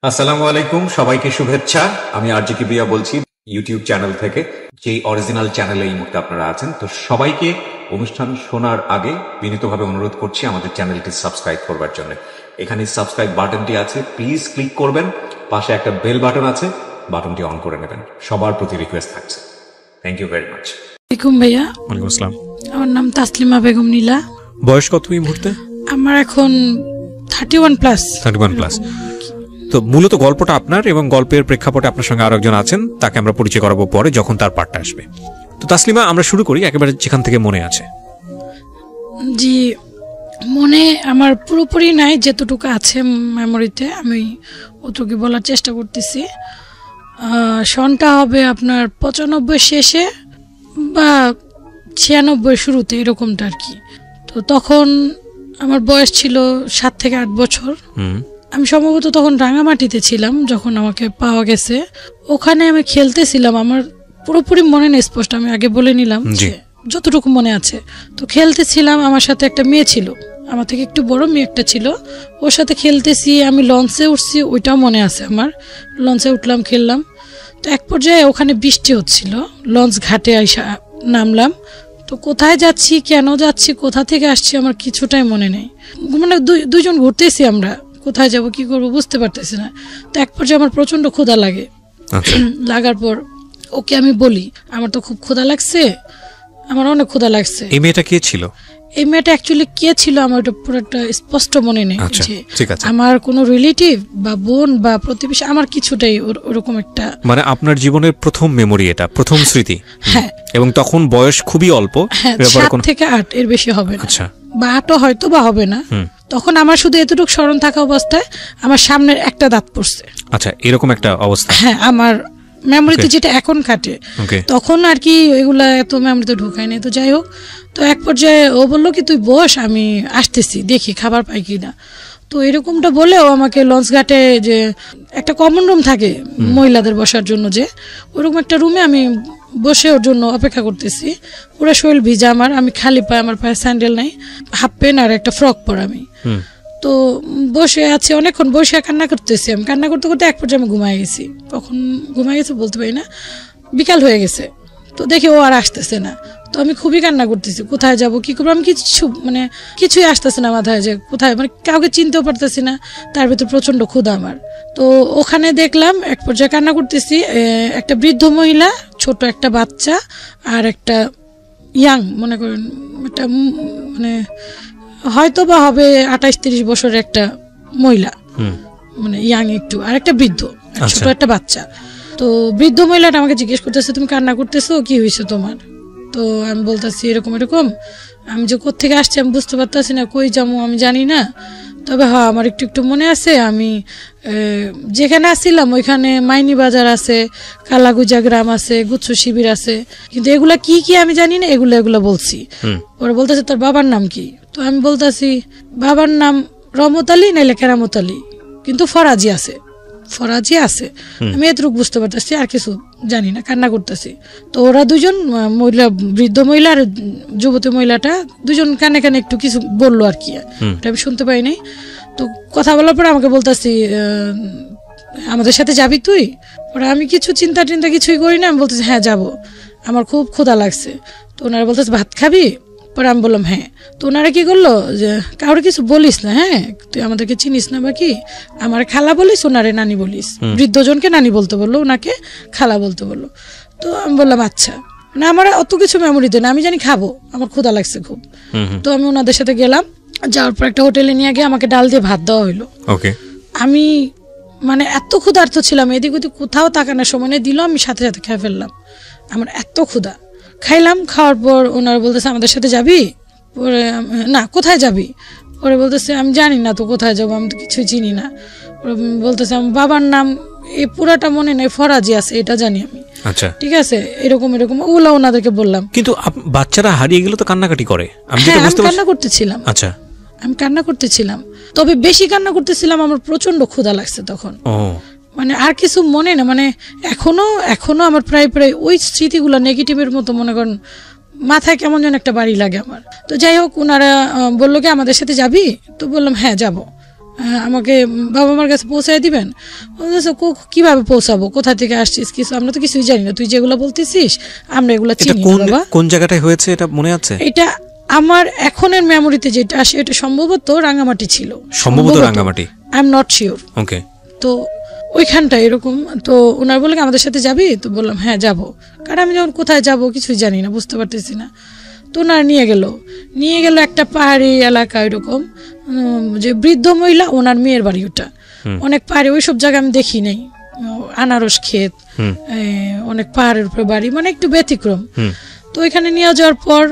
আসসালামু আলাইকুম, সবাইকে শুভেচ্ছা। আমি আরজিকে বিয়া বলছি ইউটিউব চ্যানেল থেকে, যেই অরিজিনাল চ্যানেলে এই মুহূর্তে আপনারা আছেন। তো সবাইকে অনুষ্ঠান শোনার আগে বিনীতভাবে অনুরোধ করছি আমাদের চ্যানেলটি সাবস্ক্রাইব করবার জন্য। এখানে সাবস্ক্রাইব বাটনটি আছে, প্লিজ ক্লিক করবেন। পাশে একটা বেল বাটন আছে, বাটনটি অন করে নেবেন। সবার প্রতি রিকোয়েস্ট থাকছে। Thank you very much. ওয়ালাইকুম ভাইয়া। ওয়ালাইকুম আসসালাম। আমার নাম তাসলিমা বেগম নীলা। বয়স কত এই মুহূর্তে? আমার এখন 31 প্লাস। 31 প্লাস। তো মূলত গল্পটা আপনার, এবং গল্পের প্রেক্ষাপটে আপনার সঙ্গে আরো একজন আছেন, তাকে আমরা পরিচয় করাবো পরে যখন তার পার্টটা আসবে। তো তাসলিমা, আমরা শুরু করি একেবারে যেখান থেকে মনে আছে। জি, মনে আমার পুরোপুরি নাই, যতটুকু আছে মেমোরিতে আমি অতটুকু বলার চেষ্টা করতেছি। সনটা হবে আপনার 95 শেষে বা 96 শুরুতে, এরকমটা আর কি। তো তখন আমার বয়স ছিল 7 থেকে 8 বছর। আমি সম্ভবত তখন রাঙামাটিতে ছিলাম যখন আমাকে পাওয়া গেছে। ওখানে আমি খেলতেছিলাম, আমার পুরোপুরি মনে নেই স্পষ্ট, আমি আগে বলে নিলাম যতটুকু মনে আছে। তো খেলতেছিলাম, আমার সাথে একটা মেয়ে ছিল, আমার থেকে একটু বড় মেয়ে একটা ছিল। ওর সাথে খেলতেছি, আমি লঞ্চে উঠছি, ওইটাও মনে আছে আমার। লঞ্চে উঠলাম, খেললাম। তো এক পর্যায়ে ওখানে বৃষ্টি হচ্ছিল, লঞ্চ ঘাটে আইসা নামলাম। তো কোথায় যাচ্ছি, কেন যাচ্ছি, কোথা থেকে আসছি, আমার কিছুটাই মনে নেই। মানে দুইজন ঘুরতেছি আমরা, কোথায় যাব কি করব বুঝতে পারতেছি না। তো এক পর্যায়ে আমার প্রচন্ড ক্ষুধা লাগে। লাগার পর ওকে আমি বলি, আমার তো খুব ক্ষুধা লাগছে, আমার অনেক ক্ষুধা লাগছে। এই মেয়েটা কে ছিল? এই মেয়েটা অ্যাকচুয়ালি কে ছিল আমার এটা পুরোটা স্পষ্ট মনে নেই। ঠিক আছে। আমার কোনো রিলেটিভ বা বোন বা প্রতিবেশী, আমার কিছুটাই ওরকম একটা, মানে আপনার জীবনের প্রথম মেমোরি, এটা প্রথম স্মৃতি। হ্যাঁ। এবং তখন বয়স খুবই অল্প, 7 থেকে 8 এর বেশি হবে না। আচ্ছা। বা 8ও হয়তো বা হবে না। তখন আমার শুধু এতটুকু স্মরণ থাকা অবস্থায় আমার সামনের একটা দাঁত পড়ছে। আচ্ছা, এরকম একটা অবস্থা। হ্যাঁ, আমার মেমোরিতে যেটা এখন কাটে, তখন আর কি এগুলা এত মেমোরিতে ঢুকায়নি। তো যাই হোক, তো এক পর্যায়ে ও বললো কি তুই বস, আমি আসতেছি, দেখি খাবার পাই কিনা। তো এরকমটা বলেও আমাকে লঞ্চ ঘাটে যে একটা কমন রুম থাকে মহিলাদের বসার জন্য, যে ওরকম একটা রুমে আমি বসে ওর জন্য অপেক্ষা করতেছি। পুরো শরীর ভিজা আমার, আমি খালি পায়ে, আমার পায়ে স্যান্ডেল নাই, হাফ প্যান্ট আর একটা ফ্রক পরা আমি। তো বসে আছি, অনেকক্ষণ বসে কান্না করতেছি। আমি কান্না করতে করতে এক পর্যায়ে আমি ঘুমাই গেছি। কখন ঘুমাই গেছি বলতে পারি না, বিকাল হয়ে গেছে। তো দেখি ও আর আসতেছে না। তো আমি খুবই কান্না করতেছি, কোথায় যাব কি করবো, আমি কিছুই আসতেছে না মাথায়, যে কোথায়, মানে কাউকে চিনতেও পারতেছি না। তার ভিতর প্রচন্ড ক্ষুধা আমার। তো ওখানে দেখলাম এক পর্যায়ে কান্না করতেছি, একটা বৃদ্ধ মহিলা, ছোট একটা বাচ্চা আর একটা ইয়াং, মনে করেন একটা মানে হয়তো বা হবে 28-30 বছরের একটা মহিলা, মানে ইয়াং একটু, আর একটা বৃদ্ধ, ছোট একটা বাচ্চা। তো বৃদ্ধ মহিলাটা আমাকে জিজ্ঞেস করতেছে, তুমি কান্না করতেছো, কি হয়েছে তোমার? তো আমি বলতেছি এরকম এরকম, আমি যে কোত্থেকে আসছি আমি বুঝতে পারতেছি না, কই যাবো আমি জানি না। তবে হ্যাঁ, আমার একটু একটু মনে আছে, আমি যেখানে আসছিলাম ওইখানে মাইনি বাজার আছে, কালাগুজা গ্রাম আছে, গুচ্ছ শিবির আছে, কিন্তু এগুলা কি কি আমি জানি না, এগুলা বলছি। ওরা বলতেছে তোর বাবার নাম কি? তো আমি বলতেছি বাবার নাম রহমত আলী নাইলে কেরামত আলী, কিন্তু ফরাজি আছে, ফরাজি আছে। আমি এতটুকু বুঝতে পারতেছি, আর কিছু জানি না, কান্না করতেছি। তো ওরা দুজন মহিলা, বৃদ্ধ মহিলা আর যুবতী মহিলাটা, দুজন কানে কানে একটু কিছু বললো আর কি, আমি শুনতে পাই নাই। তো কথা বলার পরে আমাকে বলতেছি আমাদের সাথে যাবি তুই? ওরা, আমি কিছু চিন্তা কিছুই করি না, আমি বলতেছি হ্যাঁ যাবো, আমার খুব ক্ষুধা লাগছে। তো ওনারা বলতেছে ভাত খাবি? পরে আমি বললাম হ্যাঁ। তো ওনারা কি করলো, যে কাউরে কিছু বলিস না, হ্যাঁ তুই আমাদেরকে চিনিস না বা কি, আমার খালা বলিস, ওনারে নানি বলিস। বৃদ্ধজনকে নানি বলতে বললো, ওনাকে খালা বলতে বললো। তো আমি বললাম আচ্ছা, মানে আমার অত কিছু মেমোরিতে না, আমি জানি খাবো, আমার ক্ষুধা লাগছে খুব। তো আমি ওনাদের সাথে গেলাম, যাওয়ার পর একটা হোটেলে নিয়ে গিয়ে আমাকে ডাল দিয়ে ভাত দেওয়া হইলো। আমি মানে এত ক্ষুধার্ত ছিলাম, এদিক ওদিক কোথাও তাকানোর সময় নেই, দিল আমি সাথে সাথে খেয়ে ফেললাম, আমার এত ক্ষুধা। খাইলাম, খাওয়ার পর ওনারা বলতেছে আমাদের সাথে যাবি? পরে না, কোথায় যাবি? পরে বলতেছে আমি জানি না তো কোথায় যাবো, আমি তো কিছুই চিনি না। বলতেছে আমার বাবার নাম এই পুরাটা মনে নেই, ফরাজি আছে এটা জানি আমি। আচ্ছা, ঠিক আছে, এরকম এরকম ওগুলা ওনাদেরকে বললাম। কিন্তু বাচ্চারা হারিয়ে গেলে তো কান্নাকাটি করে? আমি কান্না করতেছিলাম। আচ্ছা, আমি কান্না করতেছিলাম, তবে বেশি কান্না করতেছিলাম, আমার প্রচন্ড ক্ষুধা লাগছে তখন। মানে আর কিছু মনে না, মানে এখনো আমার প্রায় ওই স্মৃতিগুলো নেগেটিভের মতো, মনে করেন মাথায় কেমন যেন একটা বাড়ি লাগে আমার। তো যাই হোক, ওনারা বললো কি আমাদের সাথে যাবি? তো বললাম হ্যাঁ যাবো। আমাকে বাবা মার কাছে পৌঁছায় দিবেন। বলতেছে কিভাবে পৌঁছাবো, কোথা থেকে আসছিস, কিছু আমরা তো কিছুই জানি না, তুই যেগুলো বলতেছিস আমরা এগুলো চিনি না বাবা। কোন জায়গাটায় হয়েছে এটা মনে আছে? এটা আমার এখনের মেমোরিতে যেটা আসে এটা সম্ভবত রাঙ্গামাটি ছিল, সম্ভবত Rangamati, I am not sure. Okay. তো ওইখানটা এরকম, তো ওনার বলে আমাদের সাথে যাবি, তো বললাম হ্যাঁ যাবো, কারণ আমি যখন কোথায় যাব কিছুই জানি না, বুঝতে পারতেছি না। তো ওনার নিয়ে গেল একটা পাহাড়ি এলাকা, এরকম যে বৃদ্ধ মহিলা, ওনার মেয়ের বাড়ি ওটা, অনেক পাহাড়ি, ওইসব জায়গা আমি দেখি নাই, আনারস ক্ষেত, অনেক পাহাড়ের উপরে বাড়ি, মানে একটু ব্যতিক্রম। তো ওইখানে নিয়ে যাওয়ার পর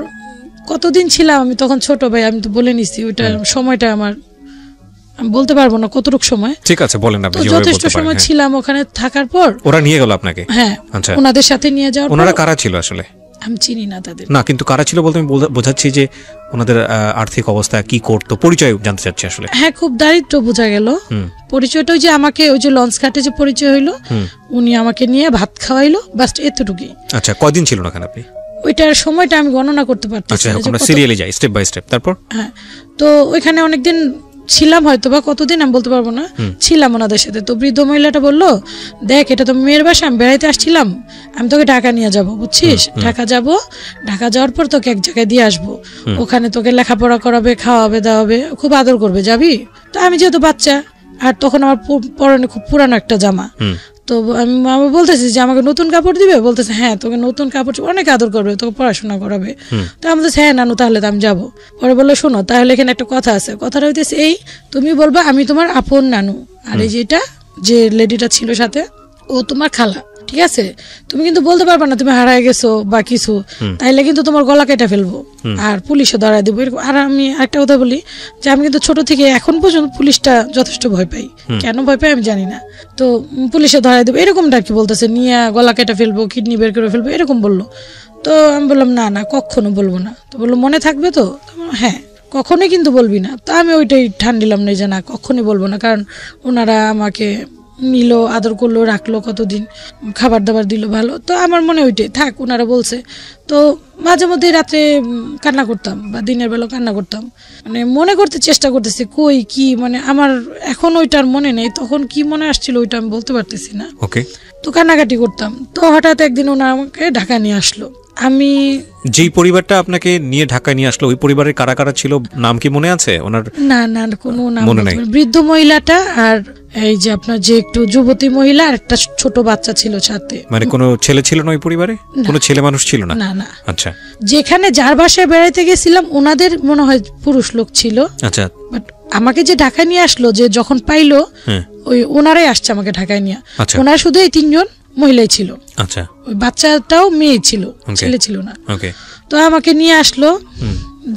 কতদিন ছিলাম আমি, তখন ছোট ভাই, আমি তো বলে নিছি ওইটা সময়টা আমার আমি বলতে পারবো না কতটুক সময়। ঠিক আছে, বলেন আপনি। যথেষ্ট সময় ছিলাম ওখানে থাকার পর ওরা নিয়ে গেল আপনাকে? হ্যাঁ, আচ্ছা। ওনাদের সাথে নিয়ে যাওয়ার পর, ওনারা কারা ছিল আসলে? আমি চিনি না তাদের। না, কিন্তু কারা ছিল বলতে আমি বোঝাচ্ছি যে ওনাদের আর্থিক অবস্থা কি করতো, পরিচয় জানতে চাচ্ছি আসলে। হ্যাঁ, খুব দারিদ্র বোঝা গেল। পরিচয়টা ওই যে আমাকে ওই যে লঞ্চ ঘাটে যে পরিচয় হইলো, উনি আমাকে নিয়ে ভাত খাওয়াইলো, বাস এতটুকুই। আচ্ছা, কয়দিন ছিলেন ওখানে আপনি? ওইটার সময়টা আমি গণনা করতে পারতেছি না। আমরা সিরিয়ালি যাই, স্টেপ বাই স্টেপ। তারপর হ্যাঁ, তো ওইখানে অনেকদিন ছিলাম, হয়তো বা কতদিন আমি বলতে পারবো না, ছিলাম ওনাদের সাথে। তো বৃদ্ধ মহিলাটা বললো, দেখ এটা তো মেয়ের বাসা, আমি বেড়াইতে আসছিলাম, আমি তোকে ঢাকা নিয়ে যাব, বুঝছিস, ঢাকা যাব, ঢাকা যাওয়ার পর তোকে এক জায়গায় দিয়ে আসবো, ওখানে তোকে লেখাপড়া করাবে, খাওয়াবে, দাওয়াবে, খুব আদর করবে, যাবি? তো আমি যেহেতু বাচ্চা, আর তখন আমার পরনে খুব পুরানো একটা জামা, তো আমি বলতেছি যে আমাকে নতুন কাপড় দিবে, বলতেছে হ্যাঁ তোকে নতুন কাপড়, অনেক আদর করবে, তোকে পড়াশোনা করাবে। তো আমি বলতেছি হ্যাঁ নানু, তাহলে তো আমি যাবো। পরে বললো শোনো, তাহলে এখানে একটা কথা আছে, কথাটা হইতেছে এই, তুমি বলবা আমি তোমার আপন নানু, আর এই যেটা যে লেডিটা ছিল সাথে ও তোমার খালা, ঠিক আছে? তুমি কিন্তু বলতে পারবা না তুমি হারায় গেছো বা কিছু, তাইলে কিন্তু তোমার গলা কেটে ফেলবো আর পুলিশে ধরায় দেবো। আর আমি একটা কথা বলি যে আমি কিন্তু ছোট থেকে এখন পর্যন্ত পুলিশটা যথেষ্ট ভয় পাই, কেন ভয় পাই আমি জানি না। তো পুলিশে ধরায় দেবো এরকমটা আর কি বলতেছে, নিয়ে গলা কেটে ফেলবো, কিডনি বের করে ফেলবো, এরকম বললো। তো আমি বললাম না না, কখনো বলবো না। তো বললো মনে থাকবে তো? হ্যাঁ, কখনোই কিন্তু বলবি না। তো আমি ওইটাই ঠান দিলাম না যে না কখনই বলবো না, কারণ ওনারা আমাকে নিল, আদর করলো, রাখলো, কতদিন খাবার দাবার দিল ভালো। তো আমার মনে ওইটাই থাক, ওনারা বলছে। তো মাঝে মধ্যে রাতে কান্না করতাম বা দিনের বেলা কান্না করতাম, মানে মনে করতে চেষ্টা করতেছি কই কি, মানে আমার এখন ওইটার মনে নেই, তখন কি মনে আসছিল ওইটা আমি বলতে পারতেছি না। ওকে। তো কান্নাকাটি করতাম। তো হঠাৎ একদিন ওনারা আমাকে ঢাকা নিয়ে আসলো। আমি যেই পরিবারটা আপনাকে নিয়ে ঢাকায় নিয়ে আসলো, ওই পরিবারের কারা কারা ছিল, নাম কি মনে আছে ওনার? না না, কোনো নাম মনে নাই। বৃদ্ধ মহিলাটা আর এই যে আপনার যে একটু যুবতী মহিলা আর একটা ছোট বাচ্চা ছিল সাথে। মানে কোনো ছেলে ছিল না ওই পরিবারে? কোনো ছেলে মানুষ ছিল না? না না। আচ্ছা। যেখানে যার বাসায় বেড়াইতে গেছিলাম ওনাদের মনে হয় পুরুষ লোক ছিল। আচ্ছা। বাট আমাকে যে ঢাকায় নিয়ে আসলো, যে যখন পাইলো ওই ওনারাই আসছে আমাকে ঢাকায় নিয়ে। ওনারা শুধু এই 3 জন মহিলাই ছিল। আচ্ছা। ওই বাচ্চাটাও মেয়ে ছিল, ছেলে ছিল না। ওকে। তো আমাকে নিয়ে আসলো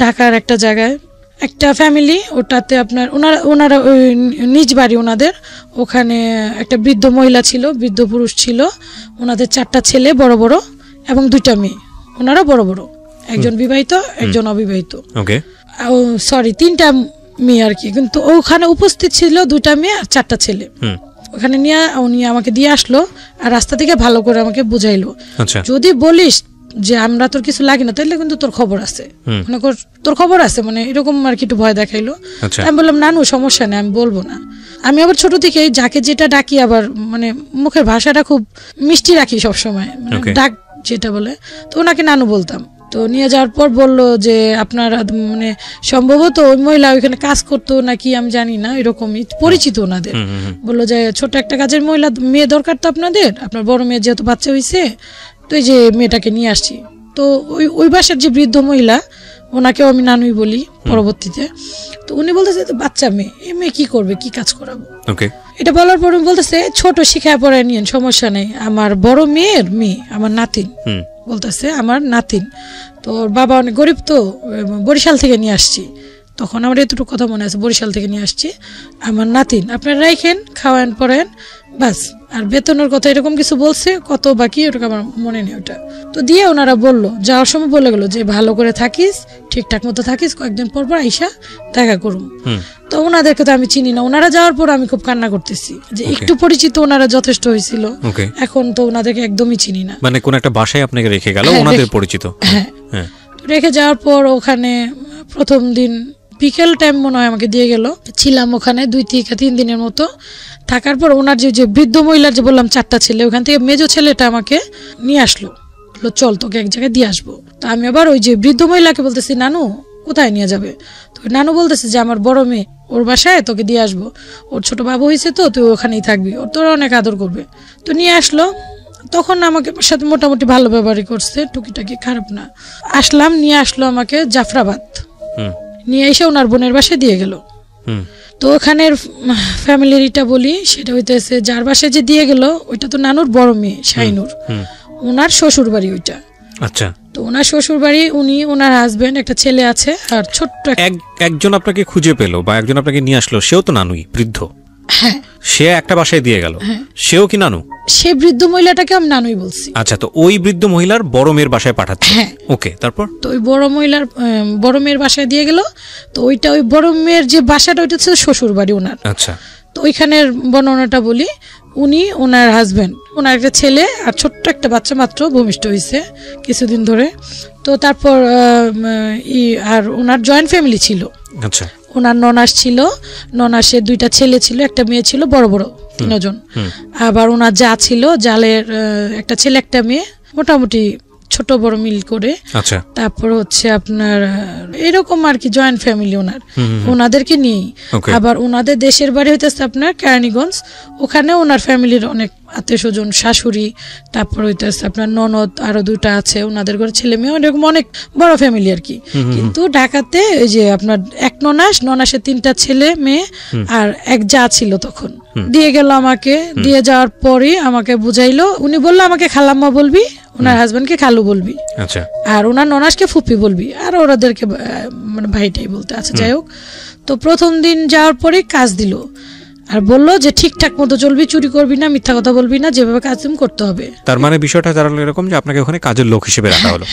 ঢাকার একটা জায়গায়, একটা ফ্যামিলি, ওটাতে আপনার ওনারা ওই নিজ বাড়ি ওনাদের, ওখানে একটা বৃদ্ধ মহিলা ছিল, বৃদ্ধ পুরুষ ছিল, ওনাদের 4টা ছেলে বড় বড় এবং 2টা মেয়ে, ওনারা বড় বড়, একজন বিবাহিত একজন অবিবাহিত। ওকে, সরি 3টা মেয়ে আর কি, কিন্তু ওখানে উপস্থিত ছিল 2টা মেয়ে আর 4টা ছেলে। ওখানে নিয়ে উনি আমাকে দিয়ে আসলো আর রাস্তা থেকে ভালো করে আমাকে বুঝাইলো, যদি বলিস যে আমরা তোর কিছু লাগে না তাহলে কিন্তু তোর খবর আছে, মনে কর তোর খবর আছে, মানে এরকম আর কি একটু ভয় দেখাইলো। আমি বললাম নানু সমস্যা নেই, আমি বলবো না। আমি আবার ছোট থেকে যাকে যেটা ডাকি আবার মানে মুখের ভাষাটা খুব মিষ্টি রাখি সবসময়, মানে ডাক যেটা বলে, তো ওনাকে নানু বলতাম। তো নিয়ে যাওয়ার পর বললো যে আপনার মানে সম্ভবত ওই মহিলা ওইখানে কাজ করতো নাকি আমি জানি না, এরকমই পরিচিত ওনাদের। বললো যে ছোট একটা কাজের মেয়ে দরকার তো আপনাদের, আপনার বড় মেয়ে যেহেতু বাচ্চা হয়েছে, তো এই যে মেয়েটাকে নিয়ে আসছি। তো ওই বাসার যে বৃদ্ধ মহিলা, ওনাকেও আমি নানুই বলি পরবর্তীতে। তো উনি বলতেছে বাচ্চা মেয়ে, এই মেয়ে কি করবে, কি কাজ করাবো। এটা বলার পর উনি বলতেছে ছোট শিখায় পড়ায় নিয়েন, সমস্যা নেই, আমার বড় মেয়ের মেয়ে আমার নাতিন, বলতেছে আমার নাতিন, তো ওর বাবা অনেক গরিব, তো বরিশাল থেকে নিয়ে আসছি। তখন আমার এতটুকু কথা মনে আছে, বরিশাল থেকে নিয়ে আসছি, আমার নাতিন আপনারা রাখেন, খাওয়ান পড়েন, বাস। আর বেতনের কথা এরকম কিছু বলছে, কত বাকি ওটা আমার মনে নেই। ওটা তো দিয়ে ওনারা বললো, যাওয়ার সময় বলে গেলো যে ভালো করে থাকিস, ঠিকঠাক মতো থাকিস, কয়েকদিন পর পর আইসা দেখা করুন। তো ওনাদেরকে তো আমি চিনি না, ওনারা যাওয়ার পর আমি খুব কান্না করতেছি যে একটু পরিচিত ওনারা যথেষ্ট হয়েছিল, এখন তো ওনাদেরকে একদমই চিনি না। মানে কোন একটা বাসায় আপনাকে রেখে গেল, ওনাদের পরিচিত। হ্যাঁ, রেখে যাওয়ার পর ওখানে প্রথম দিন বিকেল টাইম মনে হয় আমাকে দিয়ে গেল। ছিলাম ওখানে 2-3 দিনের মতো। থাকার পর ওনার যে বৃদ্ধ মহিলার যে বললাম 4টা ছেলে, ওখান থেকে মেজো ছেলেটা আমাকে নিয়ে আসলো, বললো চল তোকে এক জায়গায় দিয়ে আসবো। তো আমি আবার ওই যে বৃদ্ধ মহিলাকে বলতেছি নানু কোথায় নিয়ে যাবে? তো নানু বলতেছে যে আমার বড় মেয়ে ওর বাসায় তোকে দিয়ে আসবো, ওর ছোট বাবু হয়েছে তো তুই ওখানেই থাকবি, ওর তোরা অনেক আদর করবে। তো নিয়ে আসলো, তখন আমাকে সাথে মোটামুটি ভালো ব্যবহারই করছে, টুকিটাকি খারাপ না। আসলাম, নিয়ে আসলো আমাকে জাফরাবাদ, নিয়ে এসে ওনার বোনের বাসায় দিয়ে গেল। তো ওখানের ফ্যামিলিটা বলি, সেটা হইতেছে যার বাসায় যে দিয়ে গেল ওইটা তো নানুর বড় মেয়ে শাইনুর, ওনার শ্বশুর বাড়ি ওইটা। আচ্ছা। তো ওনার শ্বশুর বাড়ি, উনি ওনার হাজবেন্ড, একটা ছেলে আছে আর ছোট্ট একজন আপনাকে খুঁজে পেলো বা একজন আপনাকে নিয়ে আসলো, সেও তো নানুই, বৃদ্ধ। হ্যাঁ, সে একটা বাসায় দিয়ে গেল, সেও কি নানু? সে বৃদ্ধ মহিলাটাকে আমি নানুই বলছি। আচ্ছা, তো ওই বৃদ্ধ মহিলার বড় মেয়ের বাসায় পাঠাচ্ছে। হ্যাঁ, ওকে, তারপর? তো ওই বড় মেয়ের বাসায় দিয়ে গেল। তো ওইটা ওই বড় মেয়ের যে বাসাটা ওইটা ছিল শ্বশুর বাড়ি ওনার। আচ্ছা। তো ওইখানের বর্ণনাটা বলি, উনি ওনার হাজবেন্ড, ওনার একটা ছেলে আর ছোট্ট একটা বাচ্চা মাত্র ভূমিষ্ঠ হয়েছে কিছুদিন ধরে। তো তারপর আর ওনার জয়েন্ট ফ্যামিলি ছিল। আচ্ছা। ওনার ননাস ছিল, ননাসের 2টা ছেলে ছিল, একটা মেয়ে ছিল, বড় বড় 3 জন। আবার ওনার যা ছিল, জালের একটা ছেলে একটা মেয়ে, মোটামুটি ছোট বড় মিল করে। আচ্ছা। তারপর হচ্ছে আপনার এরকম আর কি জয়েন্ট ফ্যামিলি ওনার, ওনাদেরকে নিয়েই। আবার ওনাদের দেশের বাড়ি হইতেছে আপনার কেরানীগঞ্জ, ওখানে ওনার ফ্যামিলির অনেক আত্মীয় স্বজন, শাশুড়ি, তারপর হইতেছে আপনার ননদ আরো 2টা আছে, ওনাদের ঘরে ছেলে মেয়ে, এরকম অনেক বড় ফ্যামিলি আর কি। কিন্তু ঢাকাতে ওই যে আপনার এক ননাসের 3টা ছেলে মেয়ে আর এক যা ছিল তখন দিয়ে গেল আমাকে। দিয়ে যাওয়ার পরে আমাকে বুঝাইলো, উনি বললো আমাকে খালাম্মা বলবি, ওনার হাজবেন্ডকে খালু বলবি, আচ্ছা, আর ওনার ননাসকে ফুপি বলবি, আর ওরাদেরকে মানে ভাইটাই বলতে আছে। যাই হোক, তো প্রথম দিন যাওয়ার পরে কাজ দিল আর বললো যে ঠিকঠাক মতো চলবি, চুরি করবি না, মিথ্যা কথা বলবি না, যেভাবে কাজ তুমি করতে হবে। তার মানে বিষয়টা দাঁড়ালো এরকম যে আপনাকে ওখানে কাজের লোক হিসেবে রাখা হলো।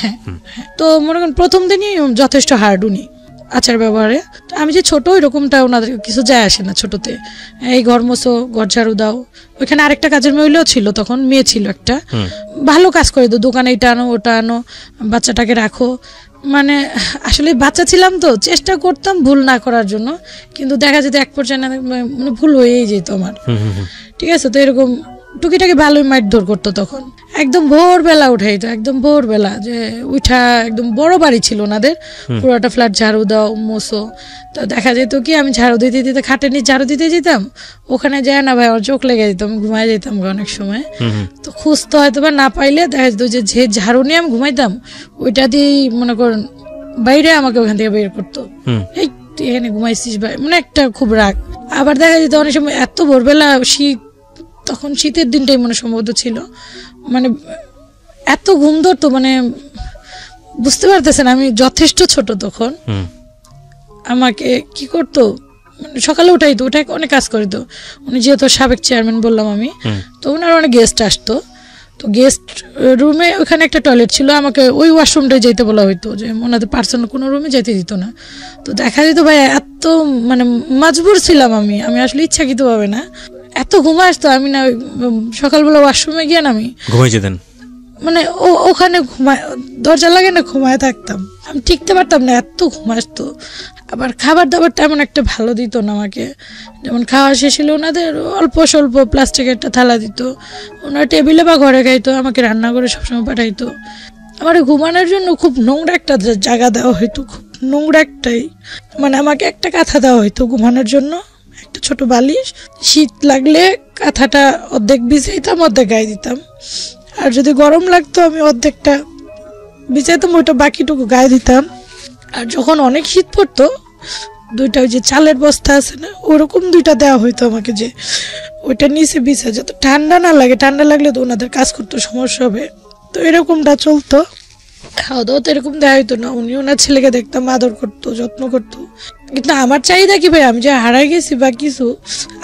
তো মনে করেন প্রথম দিনই যথেষ্ট হার্ড উনি আচার ব্যবহারে। আমি যে ছোট ওইরকমটা ওনাদের কিছু যায় আসে না ছোটতে। এই ঘর মোছো, ঘর ঝাড়ু দাও। ওইখানে আরেকটা কাজের মহিলাও ছিল, তখন মেয়ে ছিল একটা, ভালো কাজ করে দাও, দোকানে এটা আনো ওটা আনো, বাচ্চাটাকে রাখো। মানে আসলে বাচ্চা ছিলাম তো চেষ্টা করতাম ভুল না করার জন্য, কিন্তু দেখা যেত এক পর্যায়ে মানে ভুল হয়েই যেত আমার। ঠিক আছে, তো এরকম টুকিটাকি ভালোই মারধর করতো। তখন একদম ভোরবেলা উঠাইতো, একদম ভোরবেলা, যে উঠা একদম বড় বাড়ি ছিল ওনাদের, পুরোটা ফ্ল্যাট ঝাড়ু দাও মোছো। তো দেখা যেত কি আমি ঝাড়ু দিতে দিতে খাটে নিয়ে ঝাড়ু দিতে যেতাম, ওখানে যায় না ভাই আমার চোখ লেগে যেত, আমি ঘুমাই যেতাম অনেক সময়। তো খুঁজতে হয়তো বা না পাইলে দেখা যেত যে ঝাড়ু নিয়ে আমি ঘুমাইতাম, ওইটা দিয়েই মনে করেন বাইরে আমাকে ওখান থেকে বের করতো, এই তুই এখানে ঘুমাইছিস ভাই, মানে একটা খুব রাগ। আবার দেখা যেত অনেক সময় এত ভোরবেলা, শীত, তখন শীতের দিনটাই মনে সম্ভবত ছিল, মানে এত ঘুম ধরতো, মানে বুঝতে পারতেছেন আমি যথেষ্ট ছোট তখন। আমাকে কি করতো, সকালে উঠাইতো, উঠে অনেক কাজ করিত। উনি যেহেতু সাবেক চেয়ারম্যান বললাম আমি, তো ওনার অনেক গেস্ট আসতো। তো গেস্ট রুমে ওখানে একটা টয়লেট ছিল, আমাকে ওই ওয়াশরুমটাই যেতে বলা হইতো, যে ওনাদের পার্সোনাল কোনো রুমে যেতে দিত না। তো দেখা যেত ভাই এত মানে মজবুর ছিলাম আমি আসলে ইচ্ছাকৃতভাবে না, এত ঘুমা আসতো আমি না, সকালবেলা ওয়াশরুমে গিয়ে না আমি ঘুমাই যেতেন, মানে ওখানে ঘুমায়, দরজা লাগে না, ঘুমায় থাকতাম, আমি টিকতে পারতাম না, এত ঘুম আসতো। আবার খাবার দাবারটা এমন একটা ভালো দিত না আমাকে, যেমন খাওয়া শেষ হলে ওনাদের অল্প স্বল্প প্লাস্টিকের একটা থালা দিত, ওনার টেবিলে বা ঘরে খাইতো, আমাকে রান্না করে সবসময় পাঠাইতো। আমার ঘুমানোর জন্য খুব নোংরা একটা জায়গা দেওয়া হইতো, খুব নোংরা একটাই, মানে আমাকে একটা কাঁথা দেওয়া হইতো ঘুমানোর জন্য, একটা ছোট বালিশ, শীত লাগলে কাঁথাটা অর্ধেক বিছাইতাম, অর্ধেক গায়ে দিতাম, আর যদি গরম লাগতো আমি অর্ধেকটা বিছাইতাম, ওইটা বাকিটুকু গায়ে দিতাম। আর যখন অনেক শীত পড়তো, 2টা ওই যে চালের বস্তা আছে না, ওরকম 2টা দেওয়া হইতো আমাকে, যে ওইটা নিচে বিছা, যাতে ঠান্ডা না লাগে, ঠান্ডা লাগলে তো ওনাদের কাজ করতে সমস্যা হবে। তো এরকমটা চলতো। খাওয়া দাওয়া তো এরকম দেওয়া হইতো না, উনি ওনার ছেলেকে দেখতাম আদর করতো, যত্ন করতো। কিন্তু আমার চাহিদা কি ভাই, আমি যে হারাই গেছি বা কিছু,